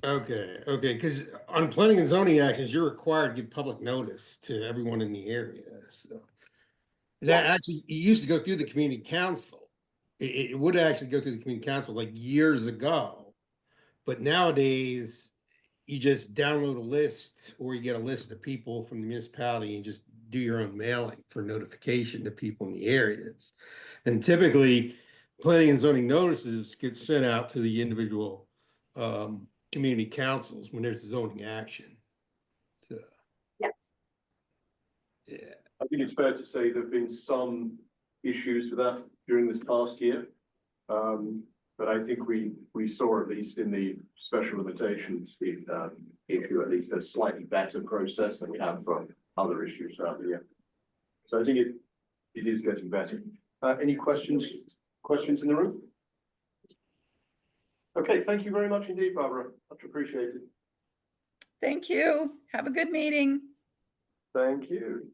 Okay, because on planning and zoning actions, you're required to give public notice to everyone in the area. So that actually, it used to go through the community council. It would actually go through the community council like years ago, but nowadays you just download a list or you get a list of people from the municipality and just do your own mailing for notification to people in the areas. And typically planning and zoning notices get sent out to the individual community councils when there's zoning action. So, yeah. I think it's fair to say there have been some issues with that during this past year. But I think we saw, at least in the special limitations issue, at least a slightly better process than we have for other issues throughout the year. So I think it is getting better. Any questions in the room? Okay, thank you very much indeed, Barbara. Much appreciated. Thank you. Have a good meeting. Thank you.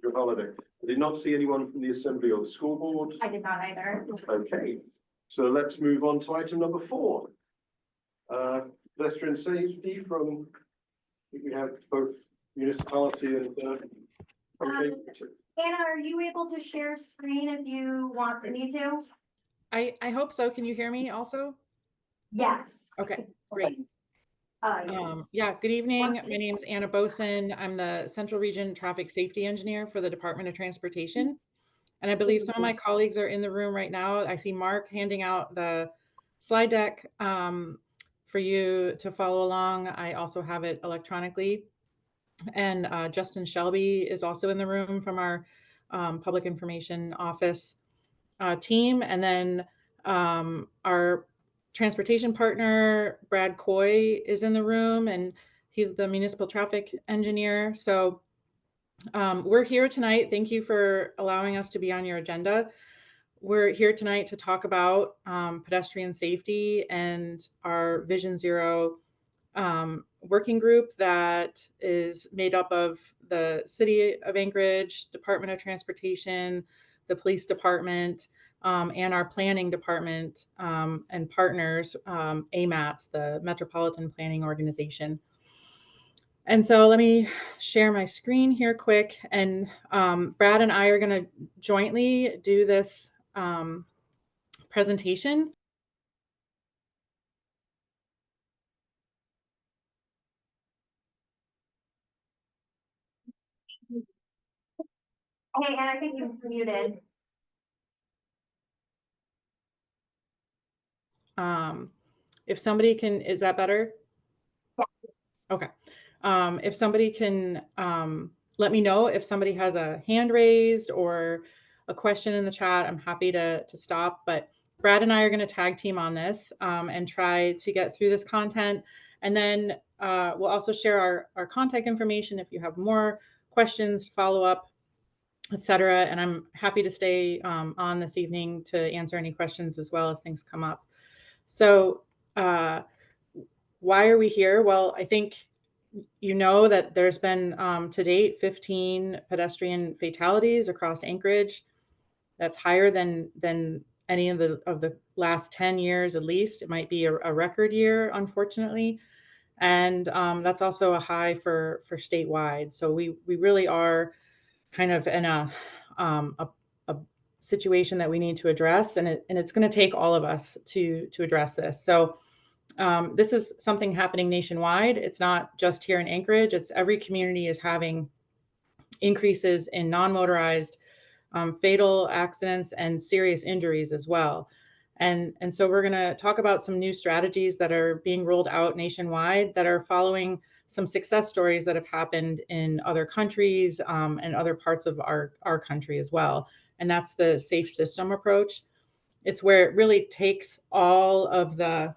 Good holiday. I did not see anyone from the Assembly or the School Board. I did not either. Okay, so let's move on to item number 4. Pedestrian safety from, we have both municipality and okay. Anna, are you able to share screen if you want me to? I hope so. Can you hear me also? Yes. Okay, great. Yeah, good evening. My name is Anna Boson. I'm the Central Region Traffic Safety Engineer for the Department of Transportation. And I believe some of my colleagues are in the room right now. I see Mark handing out the slide deck for you to follow along. I also have it electronically. And Justin Shelby is also in the room from our Public Information Office team. And then our transportation partner, Brad Coy, is in the room, and he's the municipal traffic engineer. So we're here tonight. Thank you for allowing us to be on your agenda. We're here tonight to talk about pedestrian safety and our Vision Zero working group that is made up of the City of Anchorage, Department of Transportation, the Police Department, and our planning department and partners, AMATS, the Metropolitan Planning Organization. And so let me share my screen here quick. And Brad and I are going to jointly do this presentation. Hey, and I think you're muted. If somebody can, is that better? Yeah. Okay. If somebody can let me know if somebody has a hand raised or a question in the chat, I'm happy to stop. But Brad and I are going to tag team on this and try to get through this content. And then we'll also share our contact information if you have more questions, follow up, etc. And I'm happy to stay on this evening to answer any questions as well as things come up. So why are we here? Well, I think you know that there's been to date 15 pedestrian fatalities across Anchorage. That's higher than any of the last 10 years at least. It might be a record year, unfortunately. And that's also a high for statewide. So we really are kind of in a situation that we need to address, and it's going to take all of us to address this. So this is something happening nationwide. It's not just here in Anchorage. It's every community is having increases in non-motorized fatal accidents and serious injuries as well. And so we're going to talk about some new strategies that are being rolled out nationwide that are following some success stories that have happened in other countries and other parts of our country as well. And that's the safe system approach. It's where it really takes all of the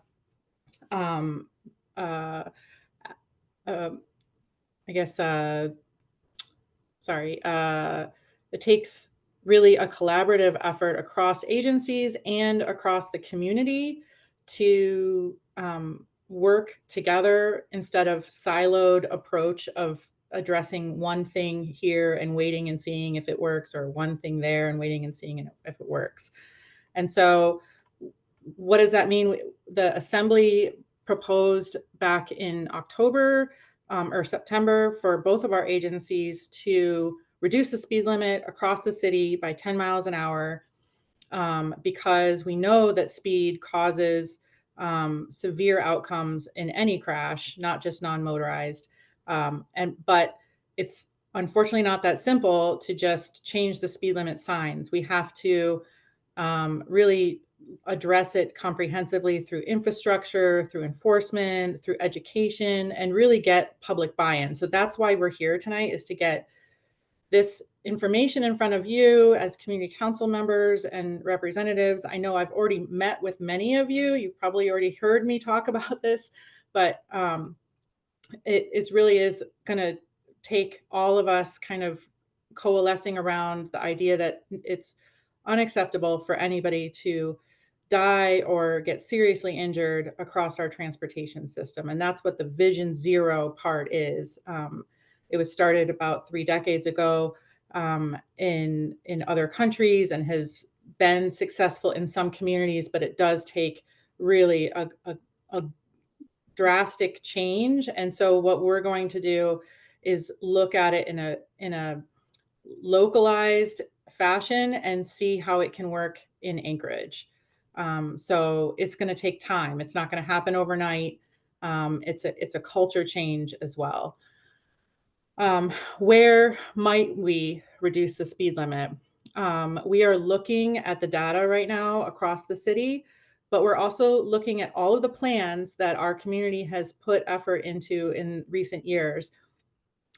it takes really a collaborative effort across agencies and across the community to work together instead of siloed approach of addressing one thing here and waiting and seeing if it works, or one thing there and waiting and seeing if it works. And so what does that mean? The Assembly proposed back in October or September for both of our agencies to reduce the speed limit across the city by 10 miles an hour because we know that speed causes severe outcomes in any crash, not just non-motorized. But it's unfortunately not that simple to just change the speed limit signs. We have to really address it comprehensively through infrastructure, through enforcement, through education, and really get public buy-in. So that's why we're here tonight, is to get this information in front of you as community council members and representatives. I know I've already met with many of you. You've probably already heard me talk about this, but it really is going to take all of us kind of coalescing around the idea that it's unacceptable for anybody to die or get seriously injured across our transportation system. And that's what the Vision Zero part is. It was started about 3 decades ago in other countries and has been successful in some communities, but it does take really a drastic change. And so what we're going to do is look at it in a localized fashion and see how it can work in Anchorage. So it's going to take time. It's not going to happen overnight. It's a culture change as well. Where might we reduce the speed limit? We are looking at the data right now across the city, but we're also looking at all of the plans that our community has put effort into in recent years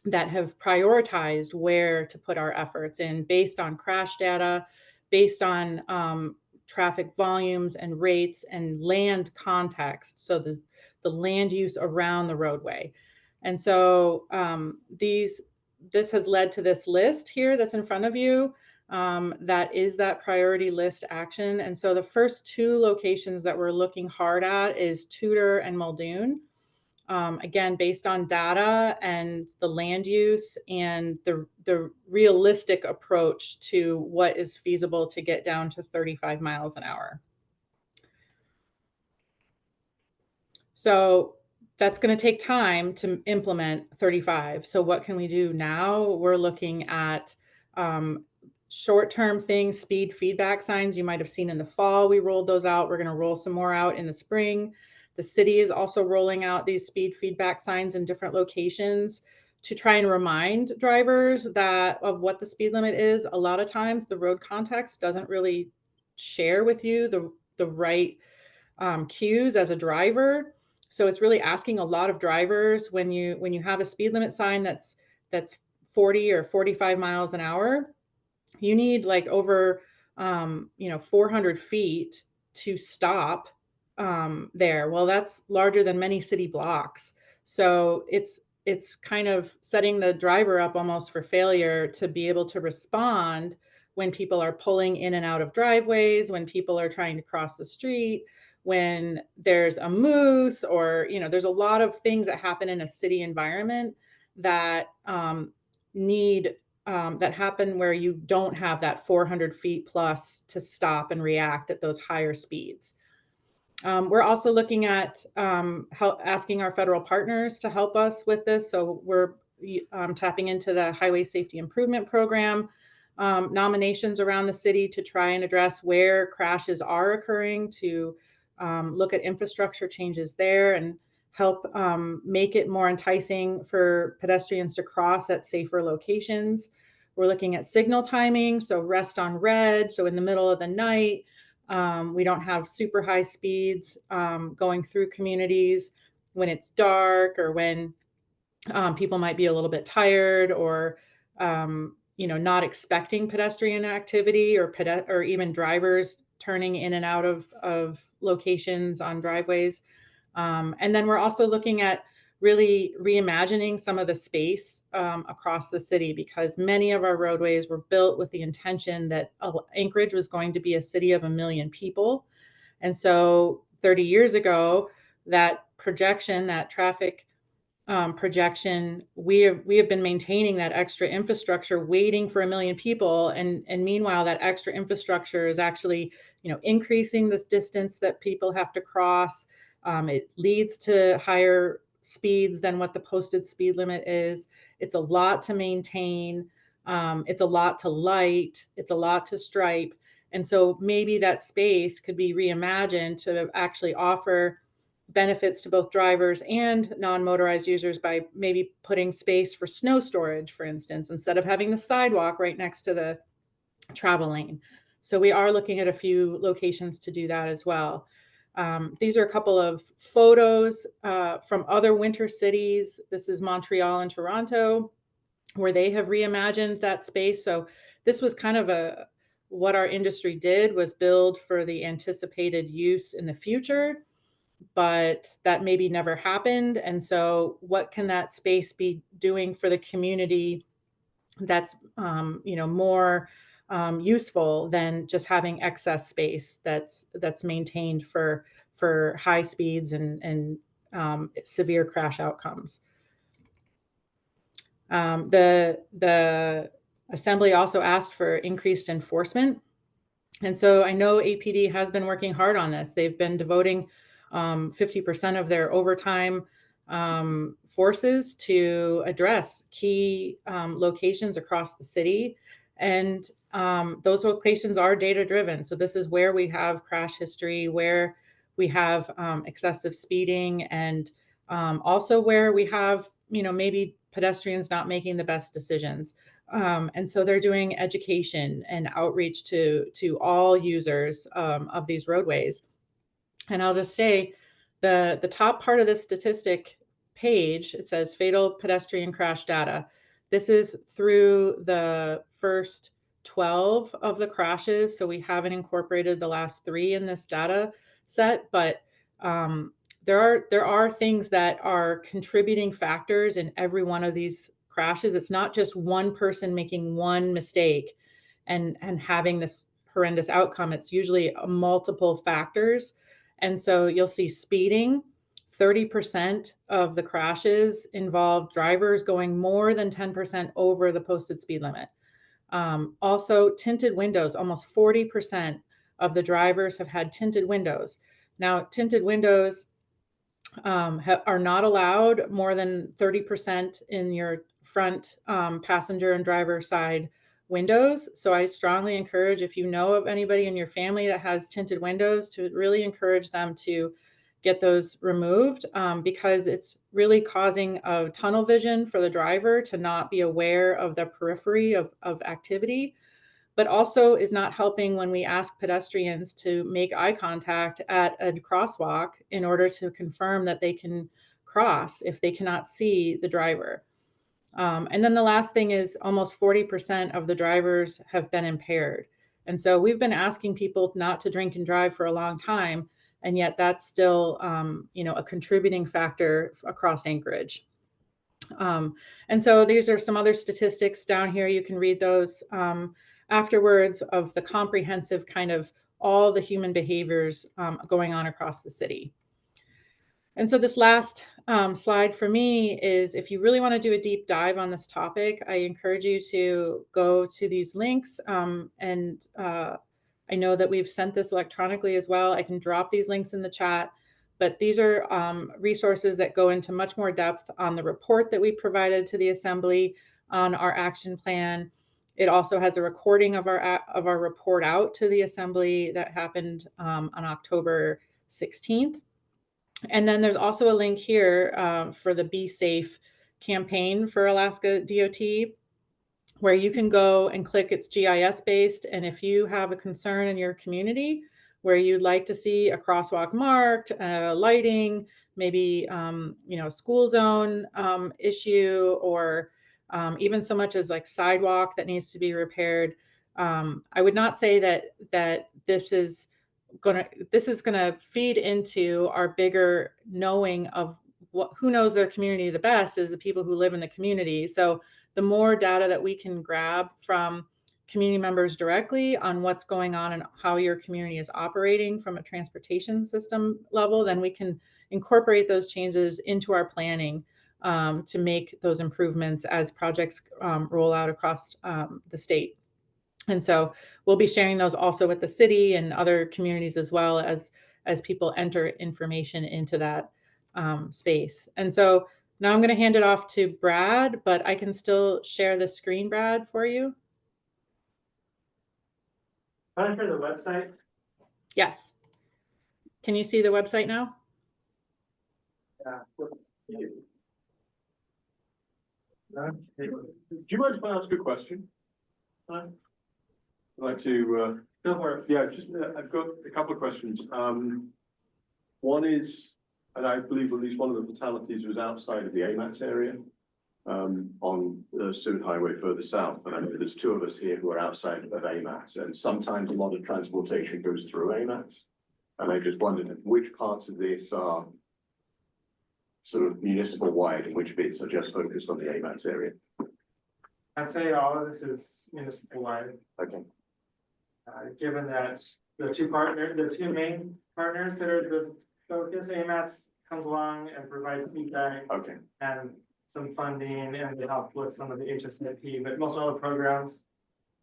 that have prioritized where to put our efforts in based on crash data, based on traffic volumes and rates and land context. So the land use around the roadway. And so this has led to this list here that's in front of you. That is that priority list action. And so the first 2 locations that we're looking hard at is Tudor and Muldoon. Again, based on data and the land use and the realistic approach to what is feasible to get down to 35 miles an hour. So that's going to take time to implement 35. So what can we do now? We're looking at short-term things, speed feedback signs you might have seen in the fall. We rolled those out. We're going to roll some more out in the spring. The city is also rolling out these speed feedback signs in different locations to try and remind drivers that of what the speed limit is. A lot of times the road context doesn't really share with you the right cues as a driver. So it's really asking a lot of drivers when you have a speed limit sign that's 40 or 45 miles an hour, you need like over 400 feet to stop there. Well, that's larger than many city blocks. So it's kind of setting the driver up almost for failure to be able to respond when people are pulling in and out of driveways, when people are trying to cross the street, when there's a moose, or there's a lot of things that happen in a city environment that need that happen where you don't have that 400 feet plus to stop and react at those higher speeds. We're also looking at asking our federal partners to help us with this. So we're tapping into the Highway Safety Improvement Program nominations around the city to try and address where crashes are occurring, to look at infrastructure changes there and help make it more enticing for pedestrians to cross at safer locations. We're looking at signal timing, so rest on red, so in the middle of the night, we don't have super high speeds going through communities when it's dark, or when people might be a little bit tired, or not expecting pedestrian activity, or even drivers turning in and out of locations on driveways. And then we're also looking at really reimagining some of the space across the city, because many of our roadways were built with the intention that Anchorage was going to be a city of 1 million people. And so 30 years ago, that projection, that traffic projection, we have been maintaining that extra infrastructure, waiting for 1 million people, and meanwhile that extra infrastructure is actually increasing this distance that people have to cross. It leads to higher speeds than what the posted speed limit is. It's a lot to maintain. It's a lot to light. It's a lot to stripe. And so maybe that space could be reimagined to actually offer benefits to both drivers and non-motorized users by maybe putting space for snow storage, for instance, instead of having the sidewalk right next to the travel lane. So we are looking at a few locations to do that as well. These are a couple of photos from other winter cities. This is Montreal and Toronto, where they have reimagined that space. So this was kind of what our industry did, was build for the anticipated use in the future, but that maybe never happened. And so what can that space be doing for the community that's more useful than just having excess space that's maintained for high speeds and severe crash outcomes. The Assembly also asked for increased enforcement. And so I know APD has been working hard on this. They've been devoting 50% of their overtime forces to address key locations across the city. And those locations are data driven. So this is where we have crash history, where we have excessive speeding, and also where we have, maybe pedestrians not making the best decisions. And so they're doing education and outreach to all users of these roadways. And I'll just say the top part of this statistic page, it says fatal pedestrian crash data. This is through the first 12 of the crashes. So we haven't incorporated the last 3 in this data set, but there are things that are contributing factors in every one of these crashes. It's not just one person making one mistake and having this horrendous outcome. It's usually multiple factors. And so you'll see speeding. 30% of the crashes involve drivers going more than 10% over the posted speed limit. Also, tinted windows. Almost 40% of the drivers have had tinted windows. Now, tinted windows are not allowed more than 30% in your front passenger and driver side windows. So I strongly encourage, if you know of anybody in your family that has tinted windows, to really encourage them to get those removed, because it's really causing a tunnel vision for the driver to not be aware of the periphery of activity, but also is not helping when we ask pedestrians to make eye contact at a crosswalk in order to confirm that they can cross if they cannot see the driver. And then the last thing is almost 40% of the drivers have been impaired. And so we've been asking people not to drink and drive for a long time, and yet that's still, a contributing factor across Anchorage. And so these are some other statistics down here. You can read those afterwards, of the comprehensive kind of all the human behaviors going on across the city. And so this last slide for me is, if you really want to do a deep dive on this topic, I encourage you to go to these links. I know that we've sent this electronically as well. I can drop these links in the chat, but these are resources that go into much more depth on the report that we provided to the Assembly on our action plan. It also has a recording of our report out to the Assembly that happened on October 16th. And then there's also a link here for the Be Safe campaign for Alaska DOT, where you can go and click. It's GIS based. And if you have a concern in your community where you'd like to see a crosswalk marked, lighting, maybe, a school zone issue, or even so much as like sidewalk that needs to be repaired, I would not say that this is gonna feed into our bigger knowing of who knows their community the best is the people who live in the community. So the more data that we can grab from community members directly on what's going on and how your community is operating from a transportation system level, then we can incorporate those changes into our planning to make those improvements as projects roll out across the state. And so we'll be sharing those also with the city and other communities, as well as people enter information into that space. And so now I'm going to hand it off to Brad, but I can still share the screen, Brad, for you. Can I share the website? Yes. Can you see the website now? Yeah. Do you mind if I ask a question? I'd like to, Go for it. yeah, just, I've got a couple of questions. One is, and I believe at least one of the fatalities was outside of the AMAX area, on the Seward Highway further south. And I know there's two of us here who are outside of AMAX, and sometimes a lot of transportation goes through AMAX. And I just wondered which parts of this are sort of municipal wide and which bits are just focused on the AMAX area. I'd say all of this is municipal wide. Okay. Given that the two main partners that are the focus, AMAS comes along and provides feedback. Okay. And some funding, and they help with some of the HSIP, but most all the programs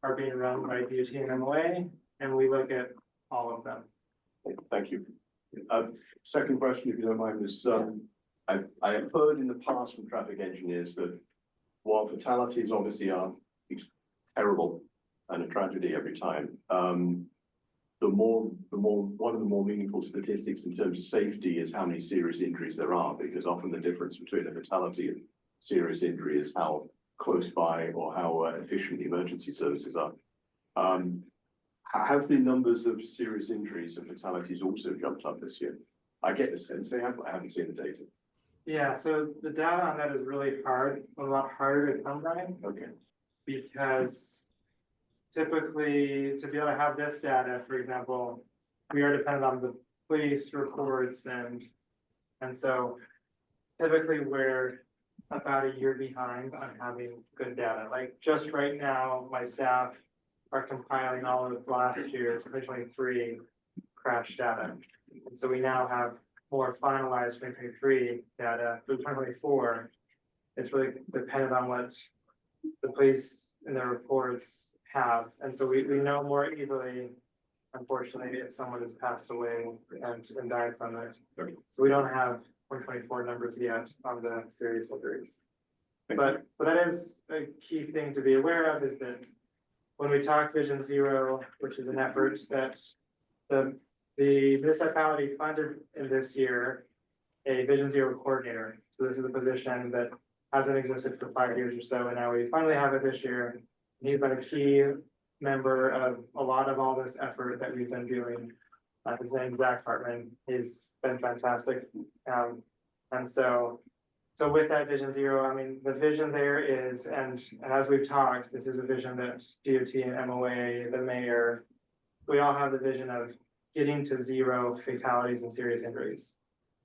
are being run by DOT and MOA, and we look at all of them. Thank you. Second question, if you don't mind, is I have heard in the past from traffic engineers that while fatalities obviously are terrible and a tragedy every time, one of the more meaningful statistics in terms of safety is how many serious injuries there are, because often the difference between a fatality and serious injury is how close by or how efficient the emergency services are. Have the numbers of serious injuries and fatalities also jumped up this year? I get the sense they have, but I haven't seen the data. Yeah, so the data on that is really a lot harder to come by. Okay. Because typically, to be able to have this data, for example, we are dependent on the police reports, and so typically we're about a year behind on having good data. Like just right now, my staff are compiling all of last year's 2023 crash data. And so we now have more finalized 2023 data. For 2024, it's really dependent on what the police and their reports have. And so we know more easily, unfortunately, if someone has passed away and died from it. So we don't have 2024 numbers yet on the serious injuries. But that is a key thing to be aware of, is that when we talk Vision Zero, which is an effort that the municipality funded in this year, a Vision Zero coordinator. So this is a position that hasn't existed for 5 years or so, and now we finally have it this year. He's been a key member of a lot of all this effort that we've been doing. His name's Zach Hartman. He's been fantastic. And so with that Vision Zero, I mean, the vision there is, and as we've talked, this is a vision that DOT and MOA, the mayor, we all have the vision of getting to zero fatalities and serious injuries.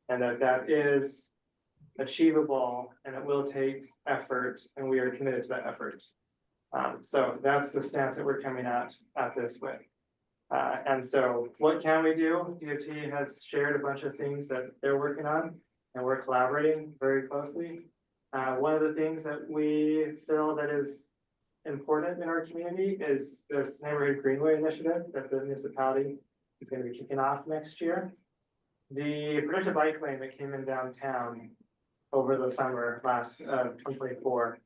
And that is achievable, and it will take effort, and we are committed to that effort. So that's the stance that we're coming at this with. And so what can we do? DOT has shared a bunch of things that they're working on, and we're collaborating very closely. One of the things that we feel that is important in our community is this neighborhood greenway initiative that the municipality is going to be kicking off next year. The predictive bike lane that came in downtown over the summer last 2024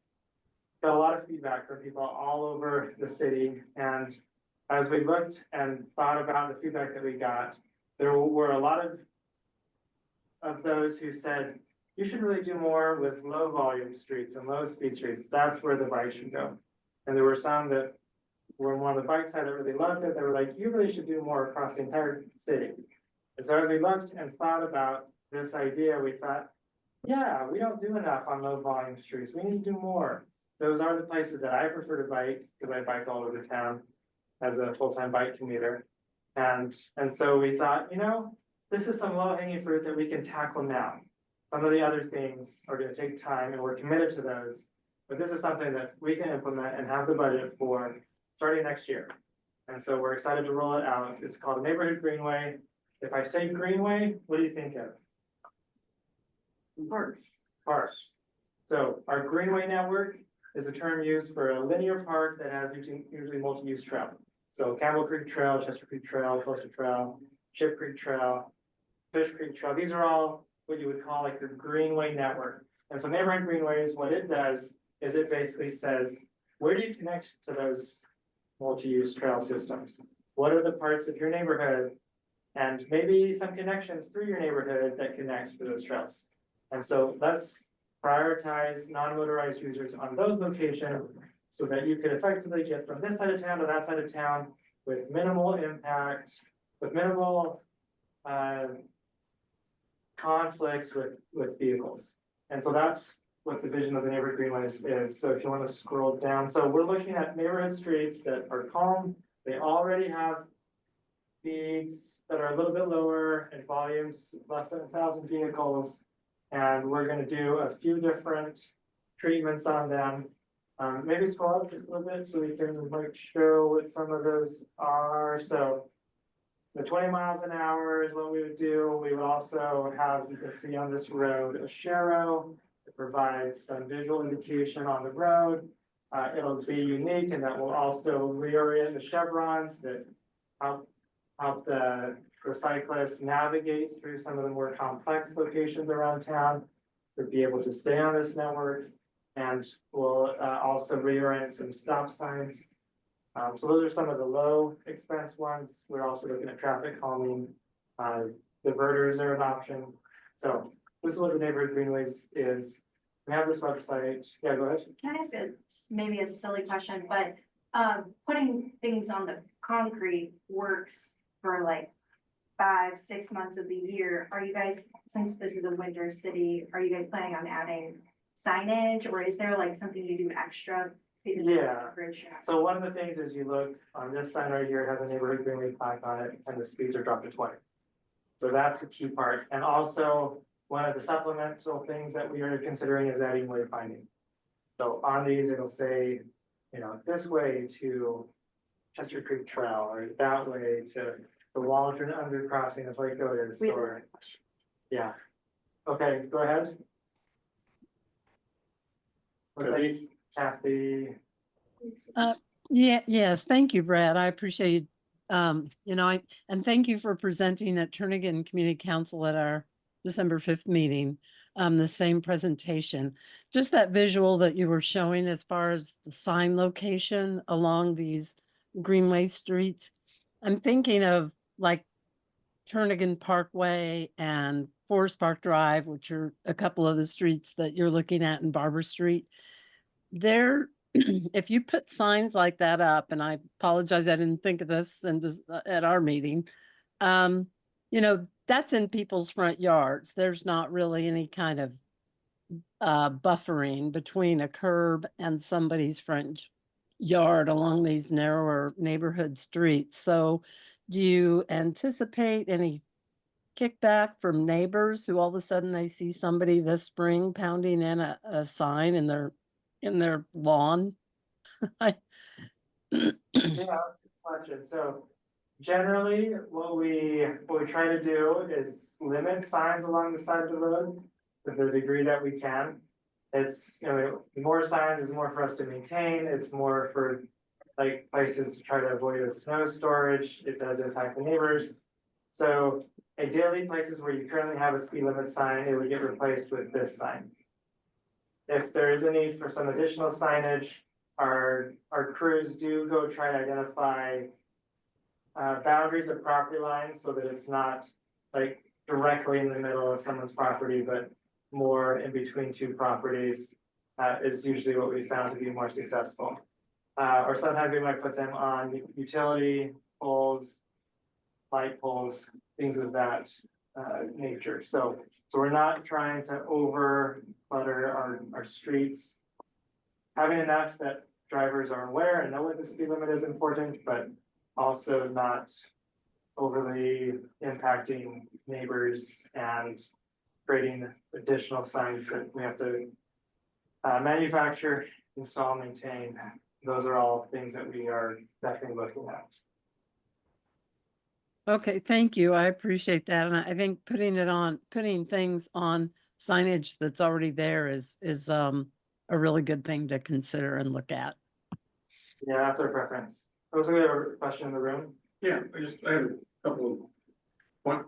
got a lot of feedback from people all over the city. And as we looked and thought about the feedback that we got, there were a lot of those who said, you should really do more with low volume streets and low speed streets. That's where the bike should go. And there were some that were on the bike side that really loved it. They were like, you really should do more across the entire city. And so as we looked and thought about this idea, we thought, yeah, we don't do enough on low volume streets. We need to do more. Those are the places that I prefer to bike, because I bike all over town as a full-time bike commuter. And so we thought, you know, this is some low-hanging fruit that we can tackle now. Some of the other things are going to take time, and we're committed to those. But this is something that we can implement and have the budget for starting next year. And so we're excited to roll it out. It's called Neighborhood Greenway. If I say Greenway, what do you think of? Parks. Parks. So our Greenway network is a term used for a linear park that has usually multi-use trail. So Campbell Creek Trail, Chester Creek Trail, Coastal Trail, Ship Creek Trail, Fish Creek Trail. These are all what you would call like your Greenway network. And so Neighborhood Greenways, what it does is it basically says, where do you connect to those multi-use trail systems? What are the parts of your neighborhood? And maybe some connections through your neighborhood that connect to those trails. And so let's prioritize non-motorized users on those locations so that you could effectively get from this side of town to that side of town with minimal impact, with minimal conflicts with vehicles. And so that's what the vision of the neighborhood greenways is. So if you want to scroll down, so we're looking at neighborhood streets that are calm. They already have speeds that are a little bit lower and volumes less than 1,000 vehicles. And we're going to do a few different treatments on them. Maybe scroll up just a little bit so we can like show what some of those are. So the 20 miles an hour is what we would do. We would also have, you can see on this road, a Shero that provides some visual indication on the road. It'll be unique, and that will also reorient the chevrons that help the cyclists navigate through some of the more complex locations around town to be able to stay on this network. And we'll also reorient some stop signs. So those are some of the low expense ones. We're also looking at traffic calming. Diverters are an option. So this is what the neighborhood greenways is. We have this website. Yeah, go ahead. Can I ask maybe a silly question, but putting things on the concrete works for like 5-6 months of the year. Are you guys, since this is a winter city, are you guys planning on adding signage, or is there like something you do extra? Yeah. So one of the things is you look on this sign right here, it has a neighborhood greenway plaque on it, and the speeds are dropped to 20. So that's a key part. And also one of the supplemental things that we are considering is adding wayfinding. So on these, it'll say, you know, this way to Chester Creek Trail, or that way to the Waldron undercrossing of Lake Otis, or yeah. Okay, go ahead. Kathy. Yes, thank you, Brad. I appreciate, and thank you for presenting at Turnagain Community Council at our December 5th meeting, the same presentation. Just that visual that you were showing as far as the sign location along these greenway streets. I'm thinking of like Jernigan Parkway and Forest Park Drive, which are a couple of the streets that you're looking at in Barber Street. There, if you put signs like that up, and I apologize, I didn't think of this and this at our meeting. You know, that's in people's front yards. There's not really any kind of buffering between a curb and somebody's front yard along these narrower neighborhood streets. So do you anticipate any kickback from neighbors who all of a sudden they see somebody this spring pounding in a sign in their lawn? Yeah, question. So generally, what we try to do is limit signs along the side of the road to the degree that we can. It's, you know, more signs is more for us to maintain. It's more for like places to try to avoid snow storage. It does impact the neighbors. So ideally, places where you currently have a speed limit sign, it would get replaced with this sign. If there is a need for some additional signage, our crews do go try to identify boundaries of property lines so that it's not like directly in the middle of someone's property, but more in between two properties is usually what we found to be more successful. Or sometimes we might put them on utility poles, light poles, things of that nature. So we're not trying to over clutter our streets. Having enough that drivers are aware and know what the speed limit is important, but also not overly impacting neighbors and creating additional signs that we have to manufacture, install, maintain. Those are all things that we are definitely looking at. Okay, thank you. I appreciate that. And I think putting things on signage that's already there is a really good thing to consider and look at. Yeah, that's our preference. Also, we have a question in the room. Yeah, I have a couple of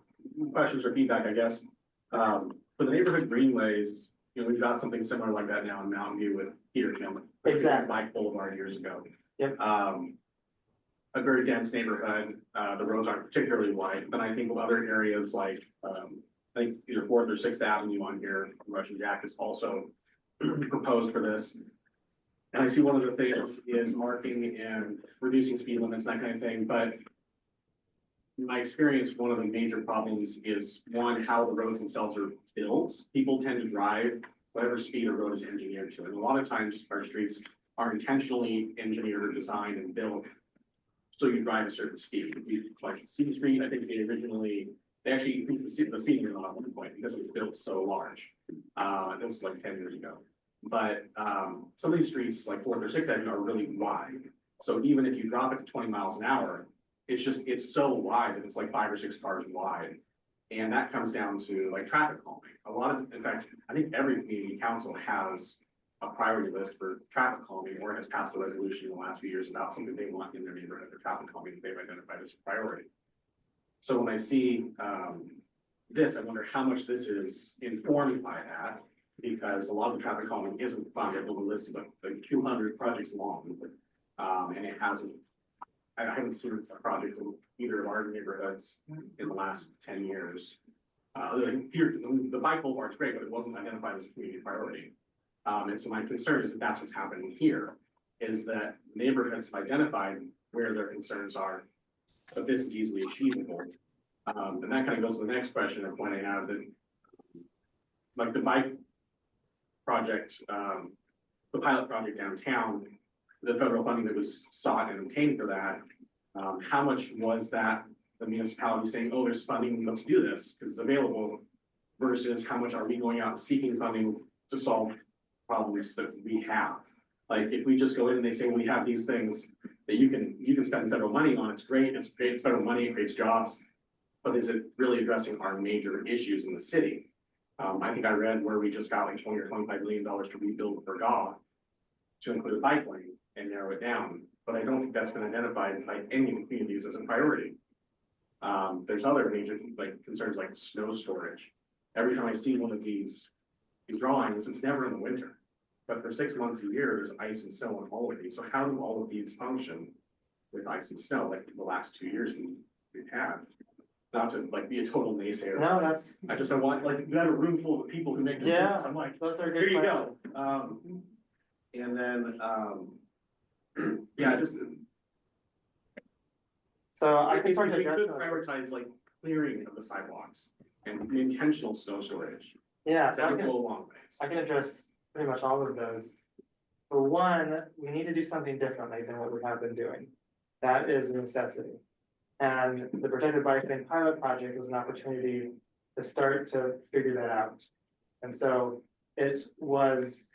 questions or feedback, I guess. For the neighborhood greenways, you know, we've got something similar like that now in Mountain View with Peterkin. Exactly. Mike Boulevard years ago. Yep. A very dense neighborhood. The roads aren't particularly wide. Then I think of other areas like I think either 4th or 6th Avenue on here, Russian Jack is also proposed for this. And I see one of the things is marking and reducing speed limits, that kind of thing. But in my experience, one of the major problems is one, how the roads themselves are built. People tend to drive whatever speed a road is engineered to. And a lot of times our streets are intentionally engineered or designed and built so you drive a certain speed. Like C Street, I think they actually increased the speeding limit at one point because it was built so large. It was like 10 years ago. But some of these streets, like 4th or 6th Avenue, are really wide. So even if you drop it to 20 miles an hour, it's so wide that it's like 5 or 6 cars wide. And that comes down to like traffic calming. In fact, I think every community council has a priority list for traffic calming or has passed a resolution in the last few years about something they want in their neighborhood for traffic calming that they've identified as a priority. So when I see this, I wonder how much this is informed by that, because a lot of the traffic calming isn't funded on the list of like 200 projects long. And it hasn't, I haven't seen a project in either of our neighborhoods in the last 10 years. Here, the bike boulevard's great, but it wasn't identified as a community priority. And so my concern is that that's what's happening here, is that neighborhoods have identified where their concerns are, but this is easily achievable. And that kind of goes to the next question of pointing out that like the bike project, the pilot project downtown, the federal funding that was sought and obtained for that, how much was that the municipality saying, oh, there's funding, let's do this because it's available, versus how much are we going out seeking funding to solve problems that we have? Like if we just go in and they say, well, we have these things that you can spend federal money on, it's great, it's federal money, it creates jobs, but is it really addressing our major issues in the city? I think I read where we just got like $20 or $25 million to rebuild the Bergaw to include a bike lane and narrow it down. But I don't think that's been identified by any of the communities as a priority. There's other major like concerns like snow storage. every time I see one of these drawings, it's never in the winter. But for 6 months a year, there's ice and snow on all of these. So how do all of these function with ice and snow, like the last 2 years we've had? Not to like be a total naysayer. No, that's, I want, like, you got a room full of people who make decisions. yeah, I'm like, those are here good you questions. go. And then, yeah, just. So I can If sort of we address could those. prioritize like clearing of the sidewalks and intentional snow storage. Yeah, so That would go a long ways. I can address pretty much all of those. For one, we need to do something differently than what we have been doing. That is a necessity. And the Protected Bike Lane pilot project was an opportunity to start to figure that out. And so it was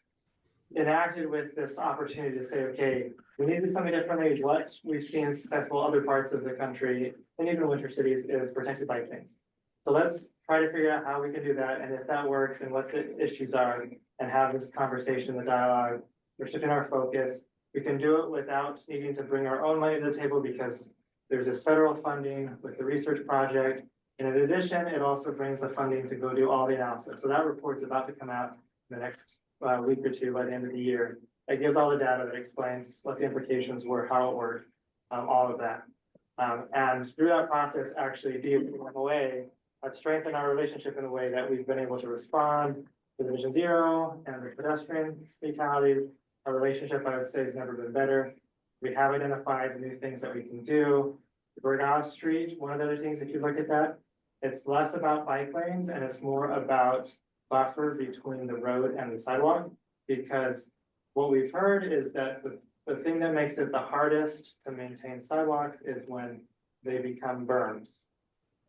enacted with this opportunity to say, okay, we need to do something differently. What we've seen in successful other parts of the country, and even winter cities, is protected bike lanes. So let's try to figure out how we can do that, and if that works, and what the issues are, and have this conversation, the dialogue. We're shifting our focus. We can do it without needing to bring our own money to the table because there's this federal funding with the research project. And in addition, it also brings the funding to go do all the analysis. So that report's about to come out in the next week or two by the end of the year. It gives all the data that explains what the implications were, how it worked, all of that. And through that process, actually, DOA have strengthened our relationship in a way that we've been able to respond to the Vision Zero and the pedestrian fatalities. Our relationship, I would say, has never been better. We have identified new things that we can do. Burgos Street, one of the other things, if you look at that, it's less about bike lanes and it's more about buffer between the road and the sidewalk. Because what we've heard is that the thing that makes it the hardest to maintain sidewalks is when they become berms.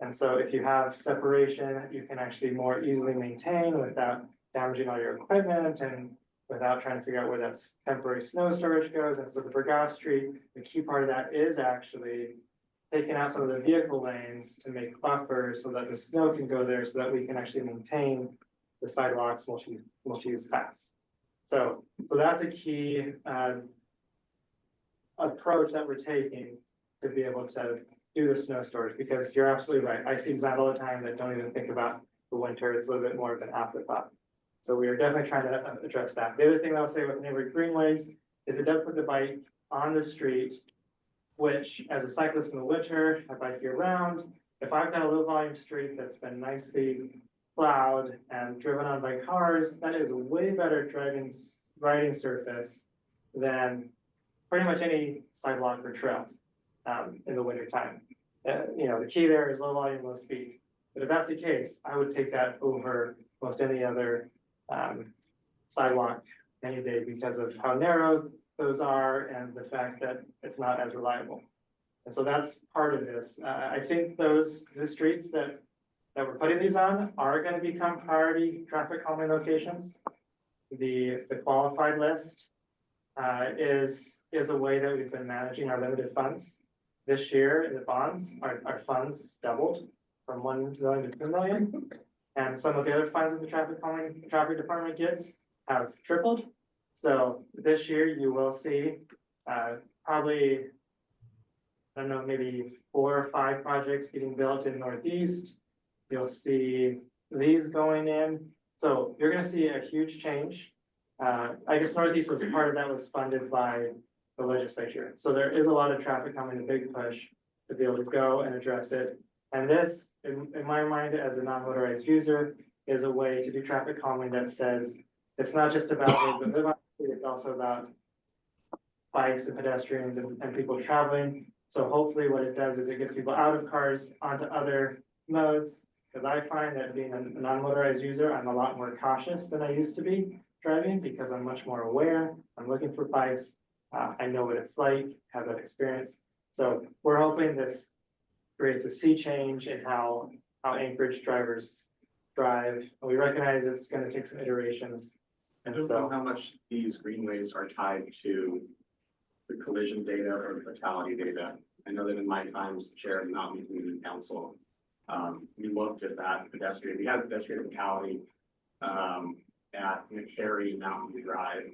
And so if you have separation, you can actually more easily maintain without damaging all your equipment and without trying to figure out where that temporary snow storage goes. And so the Burgos Street, the key part of that is actually taking out some of the vehicle lanes to make buffers so that the snow can go there so that we can actually maintain the sidewalks multi-use paths. So that's a key approach that we're taking to be able to do the snow storage, because you're absolutely right. I see design all the time that don't even think about the winter. It's a little bit more of an afterthought. So we are definitely trying to address that. The other thing I'll say with neighborhood greenways is it does put the bike on the street, which as a cyclist in the winter, I bike year round. If I've got a low volume street that's been nicely plowed and driven on by cars, that is a way better riding surface than pretty much any sidewalk or trail in the winter time. The key there is low volume, low speed. But if that's the case, I would take that over most any other sidewalk any day because of how narrow those are and the fact that it's not as reliable. And so that's part of this. I think the streets that we're putting these on are going to become priority traffic calming locations. The qualified list is a way that we've been managing our limited funds. This year in the bonds, our funds doubled from 1 million to 2 million. And some of the other funds that the traffic department gets have tripled. So this year you will see probably, I don't know, maybe 4 or 5 projects getting built in Northeast. You'll see these going in. So you're going to see a huge change. I guess Northeast was part of that was funded by the legislature. So there is a lot of traffic coming, a big push to be able to go and address it. And this, in my mind, as a non-motorized user, is a way to do traffic calming that says it's not just about those that live on the street, it's also about bikes and pedestrians and people traveling. So hopefully what it does is it gets people out of cars onto other modes. Because I find that being a non-motorized user, I'm a lot more cautious than I used to be driving because I'm much more aware. I'm looking for bikes. I know what it's like, have that experience. So we're hoping this creates a sea change in how Anchorage drivers drive. And we recognize it's going to take some iterations. I And don't know so how much these greenways are tied to the collision data or the fatality data. I know that in my time as chair of the Mountain Community Council, we looked at that pedestrian. We had a pedestrian fatality at McCary Mountain View Drive,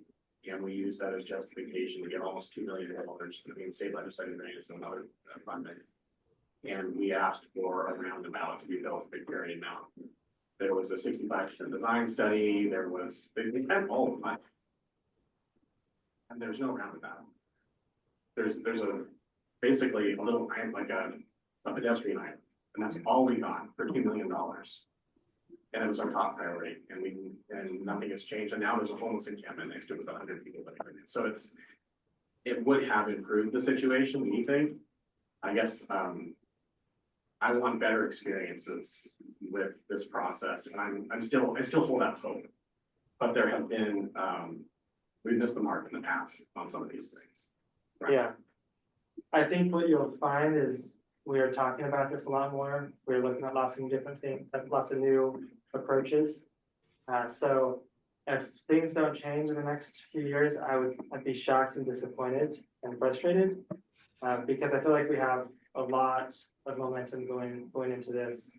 and we used that as justification to get almost $2 million in state legislative grants and other funding. And we asked for a roundabout to be built at McCary Mountain. There was a 65% design study, they spent all the money. And there's no roundabout. There's basically a little, like a pedestrian island, and that's all we got for $2 million. And it was our top priority, and nothing has changed, and now there's a homeless encampment next to it with 100 people living in it. So it would have improved the situation, we think. I guess, I want better experiences with this process, and I still hold out hope. But there have been, we've missed the mark in the past on some of these things. Right? Yeah. I think what you'll find is we are talking about this a lot more. We're looking at lots of different things, lots of new approaches. So if things don't change in the next few years, I'd be shocked and disappointed and frustrated, because I feel like we have a lot of momentum going into this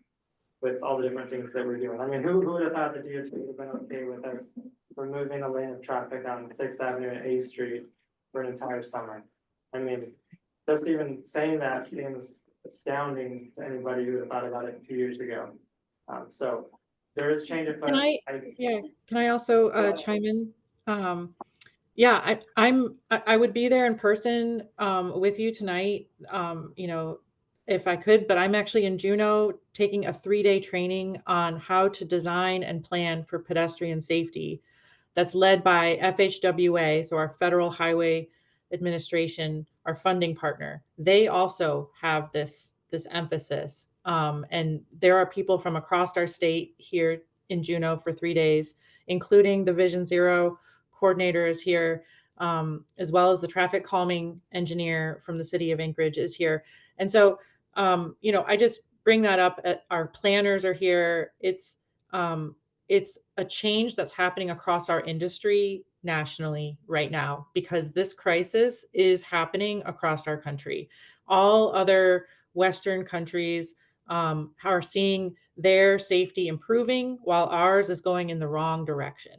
with all the different things that we're doing. I mean, who would have thought that DOT would have been okay with us removing a lane of traffic on 6th Avenue and 8th Street for an entire summer? I mean, just even saying that seems astounding to anybody who would have thought about it 2 years ago. So there is change of Can I also chime in? Yeah, I would be there in person with you tonight, you know, if I could, but I'm actually in Juneau taking a 3-day training on how to design and plan for pedestrian safety. That's led by FHWA, so our Federal Highway Administration, our funding partner. They also have this emphasis, and there are people from across our state here in Juneau for 3 days, including the Vision Zero coordinator is here, as well as the traffic calming engineer from the city of Anchorage is here. And so, you know, I just bring that up. Our planners are here. It's a change that's happening across our industry nationally right now, because this crisis is happening across our country. All other Western countries are seeing their safety improving while ours is going in the wrong direction.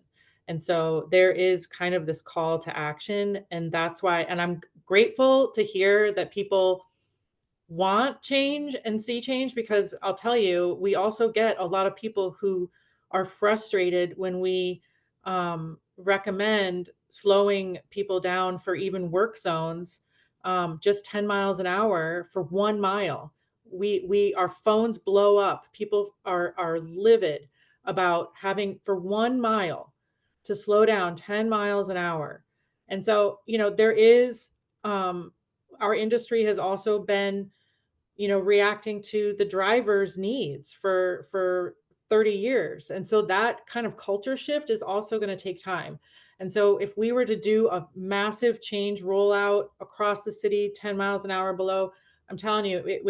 And so there is kind of this call to action. And that's why, and I'm grateful to hear that people want change and see change, because I'll tell you, we also get a lot of people who are frustrated when we recommend slowing people down for even work zones, just 10 miles an hour for 1 mile. Our phones blow up. People are livid about having for 1 mile to slow down 10 miles an hour. And so, you know, there is, our industry has also been, you know, reacting to the driver's needs for 30 years. And so that kind of culture shift is also going to take time. And so if we were to do a massive change rollout across the city, 10 miles an hour below, I'm telling you,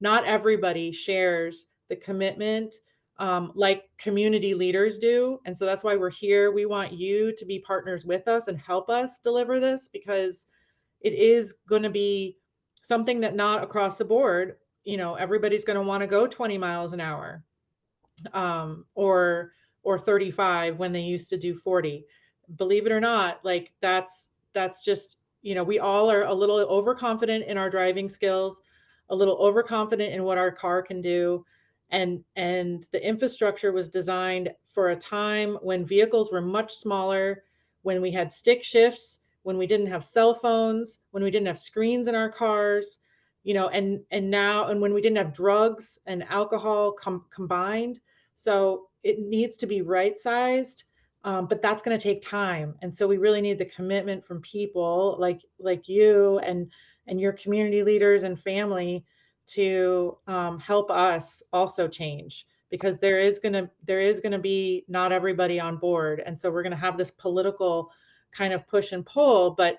not everybody shares the commitment like community leaders do. And so that's why we're here. We want you to be partners with us and help us deliver this, because it is going to be something that not across the board, you know, everybody's going to want to go 20 miles an hour or 35 when they used to do 40. Believe it or not, like that's just, you know, we all are a little overconfident in our driving skills, a little overconfident in what our car can do. And the infrastructure was designed for a time when vehicles were much smaller, when we had stick shifts, when we didn't have cell phones, when we didn't have screens in our cars, you know, and now, and when we didn't have drugs and alcohol combined. So it needs to be right sized, but that's going to take time. And so we really need the commitment from people like you and your community leaders and family to help us also change, because there is going to be not everybody on board. And so we're going to have this political kind of push and pull, but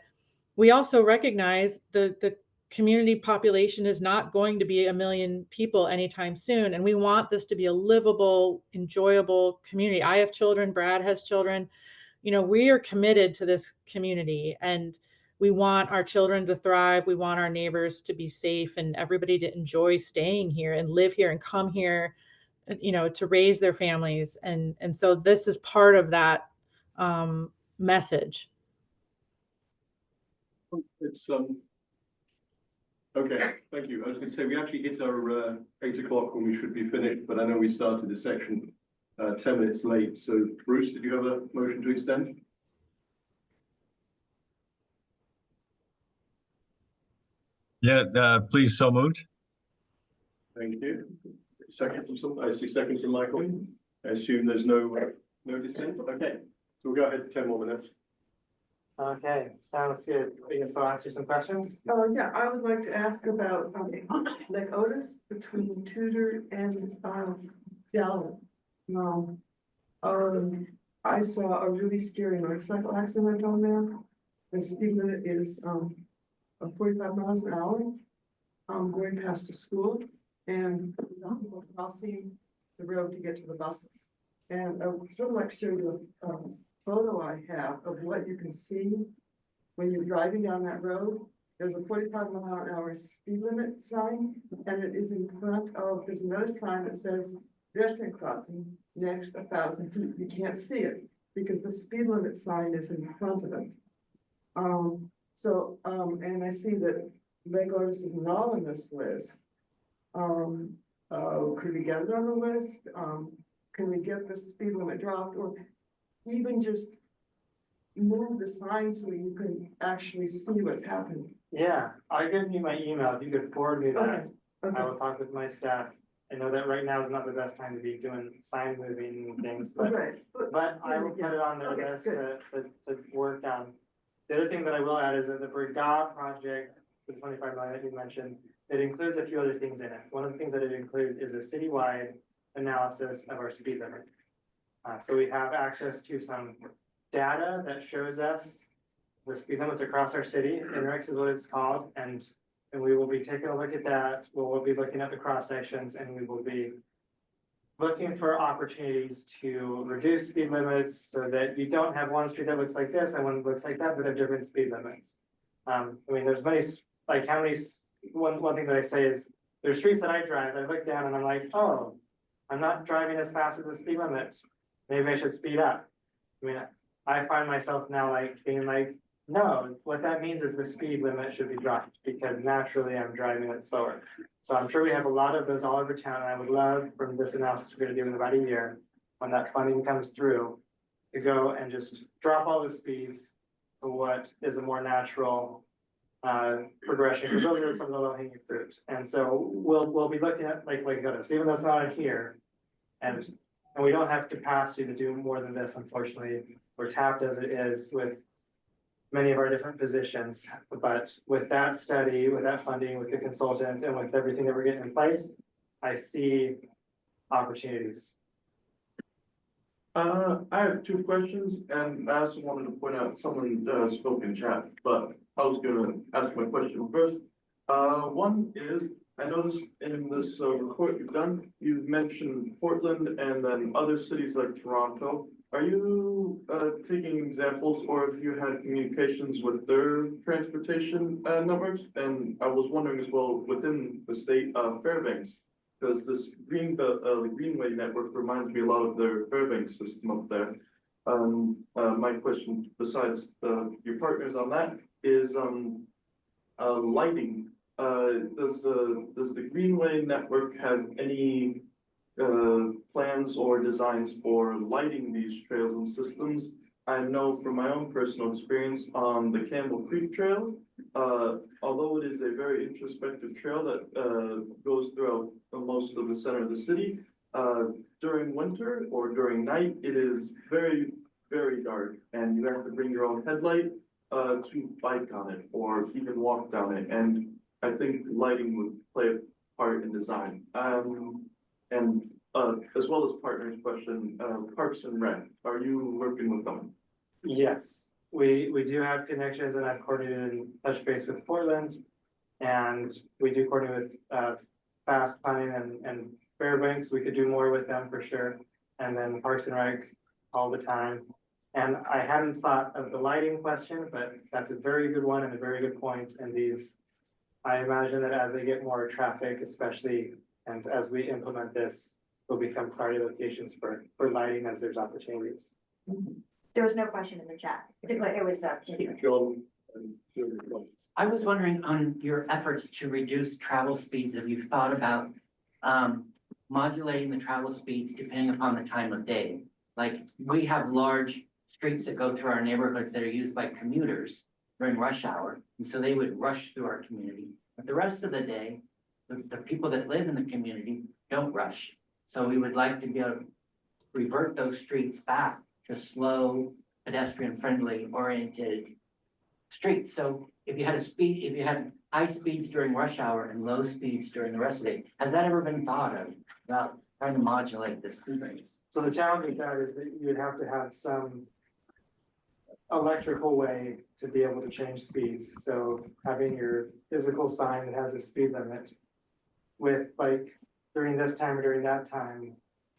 we also recognize the community population is not going to be 1 million people anytime soon. And we want this to be a livable, enjoyable community. I have children, Brad has children. You know, we are committed to this community, and we want our children to thrive. We want our neighbors to be safe and everybody to enjoy staying here and live here and come here, you know, to raise their families. And so this is part of that message. It's okay, thank you. I was going to say we actually hit our 8 o'clock when we should be finished, but I know we started the section 10 minutes late. So Bruce, did you have a motion to extend? Yeah, please, so moved. Thank you. Second from some, I see second from Michael. I assume there's no dissent. Okay, so we'll go ahead 10 more minutes. Okay, sounds good. We can still answer some questions. Oh, yeah, I would like to ask about, Lake Otis between Tudor and, Dallas. I saw a really scary motorcycle accident on there. The speed limit is, 45 miles an hour. Going past a school and people crossing the road to get to the buses. And I would sort of like to show you a, photo I have of what you can see when you're driving down that road. There's a 45 mile an hour speed limit sign, and it is in front of, there's another sign that says pedestrian crossing next 1,000 feet. You can't see it because the speed limit sign is in front of it. And I see that Lake Otis is not on this list. Could we get it on the list? Can we get the speed limit dropped, or even just move the sign so you can actually see what's happening? Yeah, I'll give you my email. If you could forward me that, Okay. I will talk with my staff. I know that right now is not the best time to be doing sign moving and things, but, Right. but I will put it on their Okay, list good. to work on. The other thing that I will add is that the Brigade project, the 25 million that you mentioned, it includes a few other things in it. One of the things that it includes is a citywide analysis of our speed limit. So we have access to some data that shows us the speed limits across our city. INRIX is what it's called, and we will be taking a look at that. We'll be looking at the cross sections, and we will be looking for opportunities to reduce speed limits so that you don't have one street that looks like this and one that looks like that, but have different speed limits. I mean, there's many, like how many, one thing that I say is there's streets that I drive, I look down and I'm like, oh, I'm not driving as fast as the speed limit. Maybe I should speed up. I mean, I find myself now like being like, no, what that means is the speed limit should be dropped because naturally I'm driving it slower. So I'm sure we have a lot of those all over town. And I would love from this analysis we're gonna do in about a year, when that funding comes through, to go and just drop all the speeds to what is a more natural progression, because those are some of the low hanging fruit. And so we'll be looking at like this, even though it's not in here, and we don't have capacity to do more than this, unfortunately. We're tapped as it is with many of our different positions, but with that study, with that funding, with the consultant, and with everything that we're getting in place, I see opportunities. I have two questions, and I also wanted to point out someone spoke in chat, but I was gonna ask my question first. One is, I noticed in this report you've done, you've mentioned Portland and then other cities like Toronto. Are you taking examples, or if you had communications with their transportation numbers? And I was wondering as well, within the state of Fairbanks, because this the Greenway network reminds me a lot of their Fairbanks system up there. My question, besides your partners on that, is lighting. Does the Greenway network have any plans or designs for lighting these trails and systems? I know from my own personal experience on the Campbell Creek Trail, although it is a very introspective trail that goes throughout most of the center of the city, during winter or during night, it is very, very dark, and you have to bring your own headlight to bike on it or even walk down it. And I think lighting would play a part in design. And as well as partners question, Parks and Rec, are you working with them? Yes, we do have connections, and I've coordinated and touch base with Portland, and we do coordinate with Fast Planning and Fairbanks. We could do more with them for sure, and then Parks and Rec all the time. And I hadn't thought of the lighting question, but that's a very good one and a very good point. And these, I imagine that as they get more traffic, especially, and as we implement this, will become priority locations for lighting as there's opportunities. There was no question in the chat. It was, John. I was wondering on your efforts to reduce travel speeds, have you thought about modulating the travel speeds depending upon the time of day. Like, we have large streets that go through our neighborhoods that are used by commuters during rush hour, and so they would rush through our community. But the rest of the day, the people that live in the community don't rush. So we would like to be able to revert those streets back to slow, pedestrian-friendly oriented streets. So if you had high speeds during rush hour and low speeds during the rest of the day, has that ever been thought of about trying to modulate the speed rates? So the challenge with that is that you would have to have some electrical way to be able to change speeds. So having your physical sign that has a speed limit with like during this time or during that time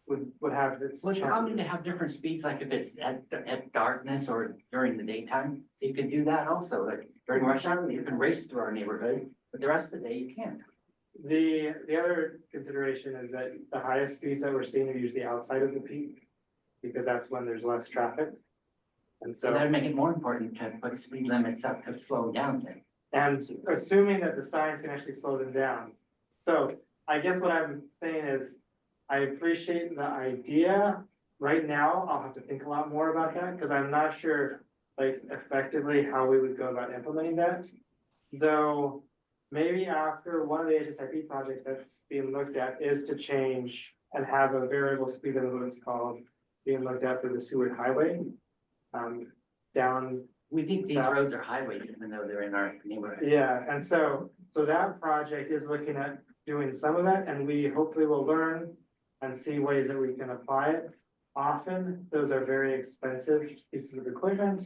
would have its. Well, it's common to have different speeds, like if it's at darkness or during the daytime, you could do that also. Like during rush hour, you can race through our neighborhood, but the rest of the day you can't. The other consideration is that the highest speeds that we're seeing are usually outside of the peak, because that's when there's less traffic. And So so, that'd make it more important to put speed limits up to slow down then. and assuming that the signs can actually slow them down. So I guess what I'm saying is, I appreciate the idea. Right now, I'll have to think a lot more about that, because I'm not sure, like, effectively how we would go about implementing that. Though, maybe after one of the HSIP projects that's being looked at is to change and have a variable speed limit, what it's called, being looked at for the Seward Highway. Down. We think these south. roads are highways even though they're in our neighborhood. Yeah, and so that project is looking at doing some of that, and we hopefully will learn and see ways that we can apply it. Often, those are very expensive pieces of equipment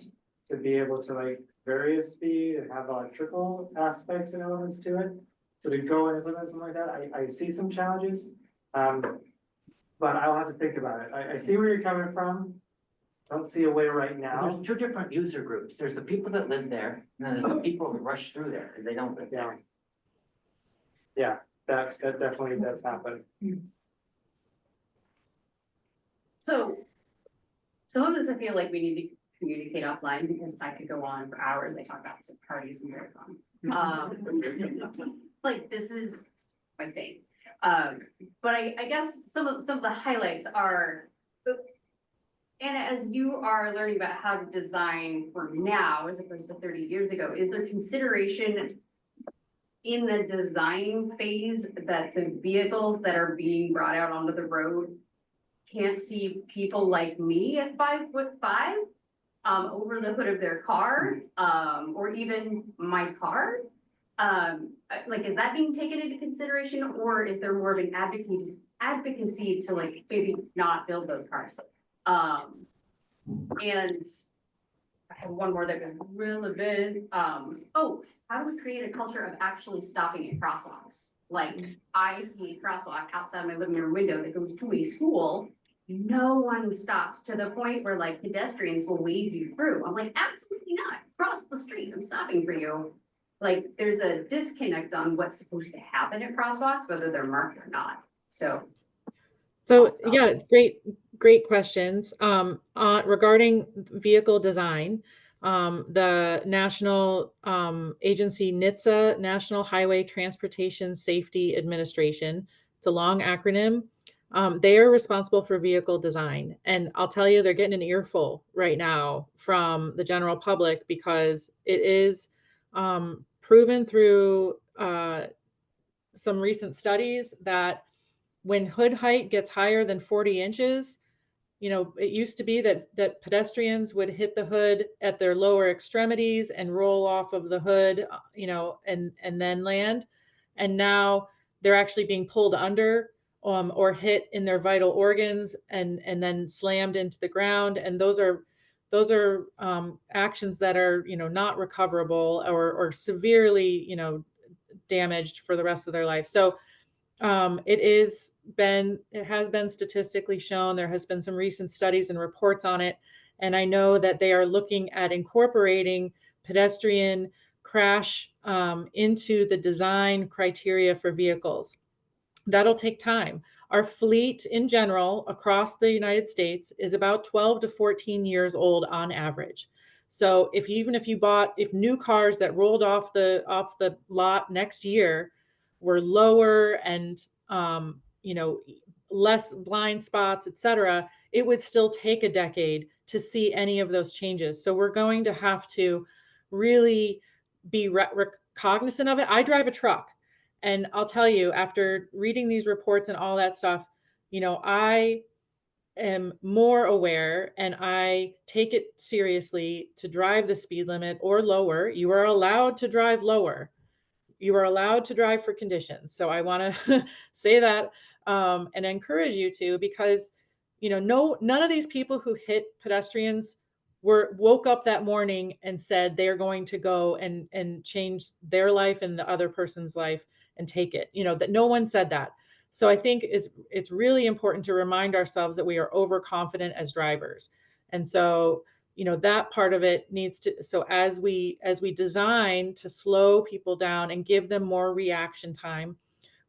to be able to like vary a speed and have electrical aspects and elements to it. So to go and implement something like that, I see some challenges. But I'll have to think about it. I see where you're coming from. Don't see a way right now. There's two different user groups. There's the people that live there, and then there's the people who rush through there because they don't live there. Yeah, that definitely does happen. So some of this, I feel like we need to communicate offline, because I could go on for hours. I talk about some parties and marathon. Like, this is my thing. But I guess some of the highlights are, and as you are learning about how to design for now, as opposed to 30 years ago, is there consideration in the design phase that the vehicles that are being brought out onto the road can't see people like me at 5'5" over the hood of their car, or even my car? Like, is that being taken into consideration, or is there more of an advocacy to like maybe not build those cars? And I have one more that is relevant. Oh, how do we create a culture of actually stopping at crosswalks? Like, I see a crosswalk outside my living room window that goes to a school. No one stops, to the point where like pedestrians will wave you through. I'm like, absolutely not. Cross the street. I'm stopping for you. Like, there's a disconnect on what's supposed to happen at crosswalks, whether they're marked or not. So yeah, great questions. Regarding vehicle design, the national agency NHTSA, National Highway Transportation Safety Administration, it's a long acronym. They are responsible for vehicle design. And I'll tell you, they're getting an earful right now from the general public, because it is proven through some recent studies that when hood height gets higher than 40 inches, you know, it used to be that pedestrians would hit the hood at their lower extremities and roll off of the hood, you know, and then land. And now they're actually being pulled under or hit in their vital organs and then slammed into the ground. And those are actions that are, you know, not recoverable or severely, you know, damaged for the rest of their life. So it has been statistically shown. There has been some recent studies and reports on it. And I know that they are looking at incorporating pedestrian crash into the design criteria for vehicles. That'll take time. Our fleet in general across the United States is about 12 to 14 years old on average. So if new cars that rolled off the lot next year were lower and, you know, less blind spots, et cetera, it would still take a decade to see any of those changes. So we're going to have to really be cognizant of it. I drive a truck, and I'll tell you, after reading these reports and all that stuff, I am more aware, and I take it seriously to drive the speed limit or lower. You are allowed to drive lower. You are allowed to drive for conditions. So I want to say that and encourage you to, because none of these people who hit pedestrians woke up that morning and said they're going to go and change their life and the other person's life and take it. That no one said that. So I think it's really important to remind ourselves that we are overconfident as drivers. And so that part of it needs to, so as we design to slow people down and give them more reaction time,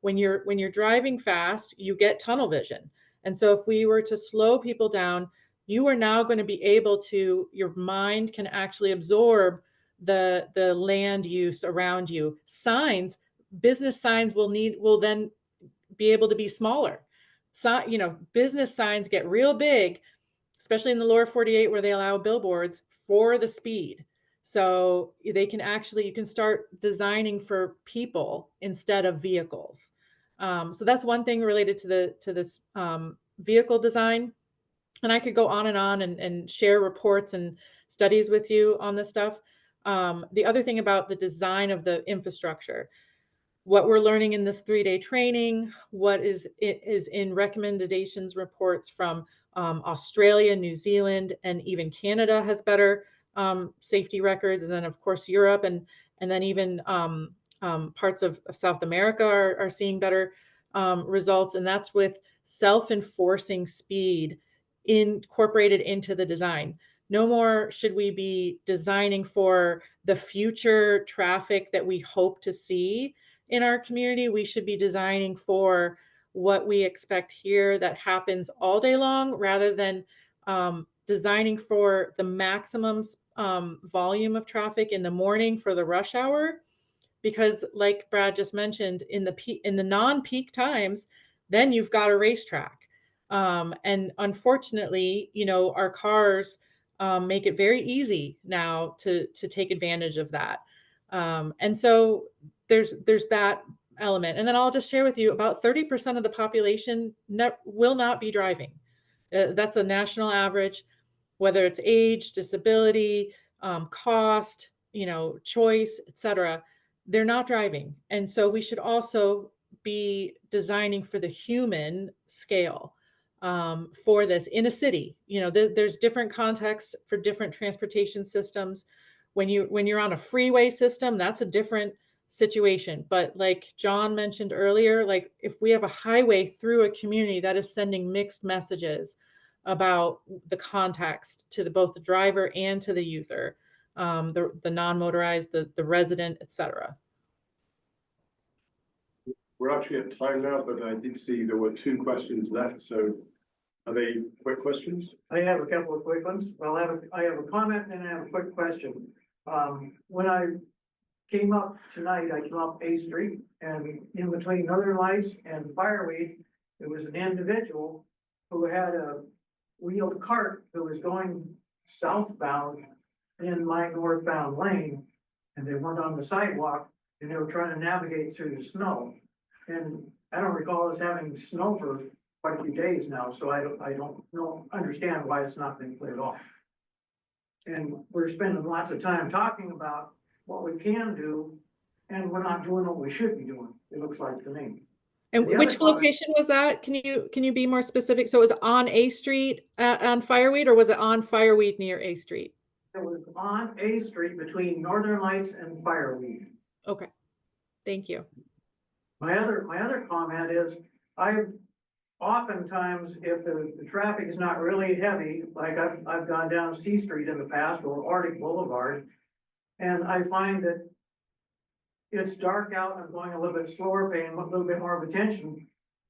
when you're driving fast, you get tunnel vision. And so if we were to slow people down, you are now going to be able to, your mind can actually absorb the land use around you. Signs, business signs will then be able to be smaller. So, business signs get real big, especially in the lower 48 where they allow billboards for the speed. So they can actually, you can start designing for people instead of vehicles. So that's one thing related to this vehicle design. And I could go on and share reports and studies with you on this stuff. The other thing about the design of the infrastructure, what we're learning in this 3-day training, what is in recommendations reports from Australia, New Zealand, and even Canada has better safety records. And then of course, Europe and then even parts of South America are seeing better results. And that's with self-enforcing speed incorporated into the design. No more should we be designing for the future traffic that we hope to see in our community. We should be designing for what we expect here that happens all day long, rather than designing for the maximum volume of traffic in the morning for the rush hour. Because like Brad just mentioned, in the non-peak times, then you've got a racetrack. And unfortunately, our cars make it very easy now to take advantage of that. And so there's that element. And then I'll just share with you, about 30% of the population will not be driving. That's a national average, whether it's age, disability, cost, choice, etc. They're not driving. And so we should be designing for the human scale for this in a city. There's different contexts for different transportation systems. When you're on a freeway system, that's a different situation. But like John mentioned earlier, like if we have a highway through a community, that is sending mixed messages about the context to both the driver and to the user, the non-motorized, the resident, etc. We're actually at time now, but I did see there were 2 questions left. So are they quick questions? I have a couple of quick ones. Well, I have a comment and I have a quick question. When I came up tonight, I came up A Street, and in between Northern Lights and Fireweed, there was an individual who had a wheeled cart that was going southbound in my northbound lane, and they weren't on the sidewalk, and they were trying to navigate through the snow. And I don't recall us having snow for quite a few days now, so I don't understand why it's not been cleared off. And we're spending lots of time talking about what we can do, and we're not doing what we should be doing, it looks like to me. And which location was that? Can you be more specific? So it was on A Street on Fireweed, or was it on Fireweed near A Street? It was on A Street between Northern Lights and Fireweed. Okay, thank you. My other comment is, oftentimes, if the traffic is not really heavy, like I've gone down C Street in the past, or Arctic Boulevard, and I find that it's dark out, I'm going a little bit slower, paying a little bit more of attention,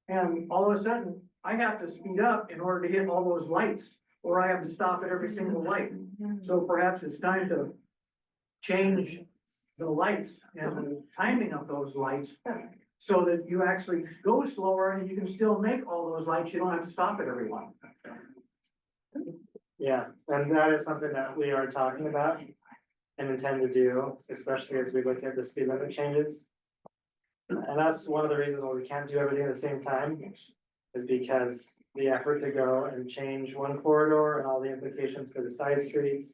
and all of a sudden, I have to speed up in order to hit all those lights, or I have to stop at every single light. So perhaps it's time to change the lights and the timing of those lights so that you actually go slower and you can still make all those lights. You don't have to stop at every one. Yeah, and that is something that we are talking about and intend to do, especially as we look at the speed limit changes. And that's one of the reasons why we can't do everything at the same time, is because the effort to go and change one corridor and all the implications for the side streets.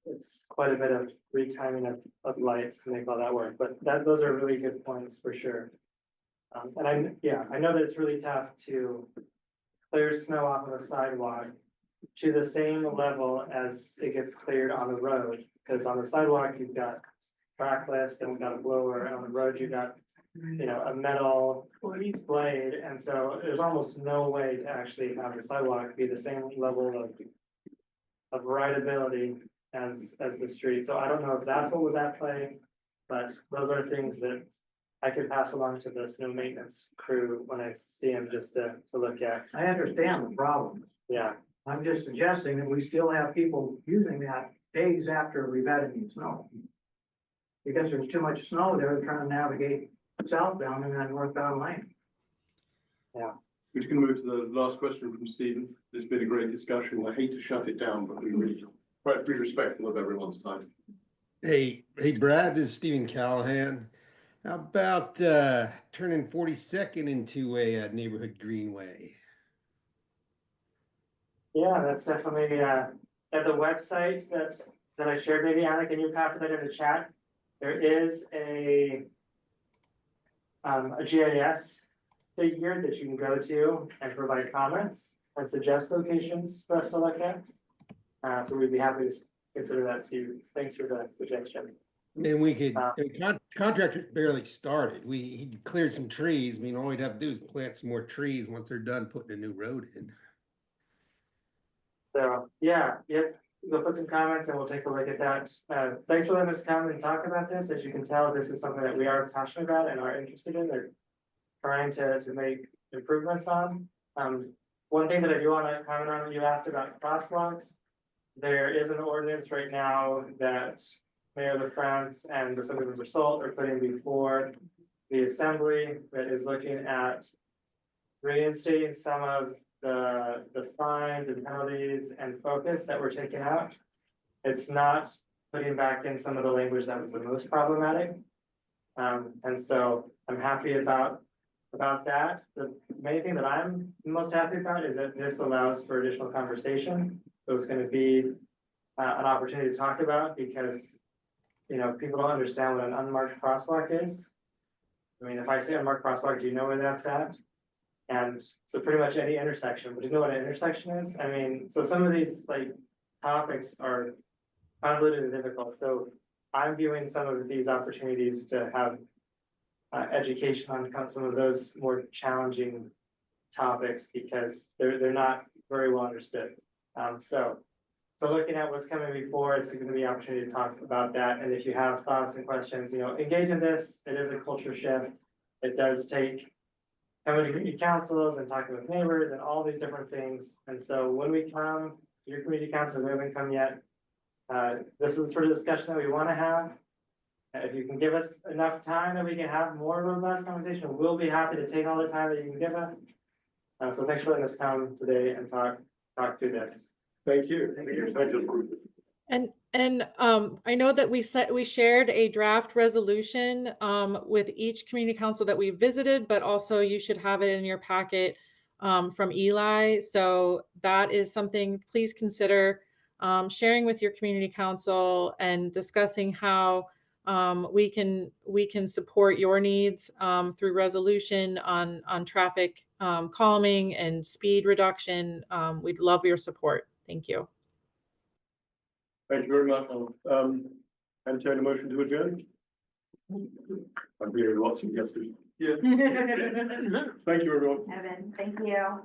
It's quite a bit of retiming of lights to make all that work, but those are really good points for sure. And I know that it's really tough to clear snow off of a sidewalk to the same level as it gets cleared on the road, because on the sidewalk, you've got trackless, and it's got a blower, and on the road, you've got, you know, a metal blade, and so there's almost no way to actually have the sidewalk be the same level of rideability as the street. So I don't know if that's what was at play, but those are things that I could pass along to the snow maintenance crew when I see them, just to look at. I understand the problem. Yeah, I'm just suggesting that we still have people using that days after we've had any snow. Because there's too much snow there, trying to navigate southbound and then northbound lane. yeah. We're just gonna move to the last question from Stephen. It's been a great discussion. I hate to shut it down, but we really try to be respectful of everyone's time. Hey, Brad, this is Stephen Callahan. How about turning 42nd into a neighborhood greenway? Yeah, that's definitely, at the website that I shared, maybe Anna, can you copy that in the chat? There is a GIS figure that you can go to and provide comments and suggest locations for us to look at. So we'd be happy to consider that, Steve. Thanks for the suggestion. I mean, we could, contractor barely started. He cleared some trees. I mean, all we'd have to do is plant some more trees once they're done putting a new road in. So, yeah, we'll put some comments and we'll take a look at that. Thanks for letting us come and talk about this. As you can tell, this is something that we are passionate about and are interested in. They're trying to make improvements on. One thing that I do want to comment on, you asked about crosswalks. There is an ordinance right now that Mayor LaFrance and the Assemblyman Salt are putting before the Assembly that is looking at reinstating some of the fines and penalties and focus that were taken out. It's not putting back in some of the language that was the most problematic. And so I'm happy about that. The main thing that I'm most happy about is that this allows for additional conversation. So it's going to be an opportunity to talk about, because, you know, people don't understand what an unmarked crosswalk is. I mean, if I say unmarked crosswalk, do you know where that's at? And so pretty much any intersection, but do you know what an intersection is? I mean, so some of these topics are convoluted and difficult. So I'm viewing some of these opportunities to have education on some of those more challenging topics, because they're not very well understood. So looking at what's coming before, it's going to be an opportunity to talk about that. And if you have thoughts and questions, you know, engage in this. It is a culture shift. It does take coming to community councils and talking with neighbors and all these different things. And so when we come to your community council, we haven't come yet, this is the sort of discussion that we want to have. If you can give us enough time that we can have more robust conversation, we'll be happy to take all the time that you can give us. So thanks for letting us come today and talk through this. Thank you. Thank you. And I know that we shared a draft resolution with each community council that we visited, but also you should have it in your packet from Eli. So that is something, please consider sharing with your community council and discussing how we can support your needs through resolution on traffic calming and speed reduction. We'd love your support. Thank you. Thank you very much. Entertain a motion to adjourn. I'm hearing lots of yeses. Yeah. Thank you, everyone. Evan, thank you.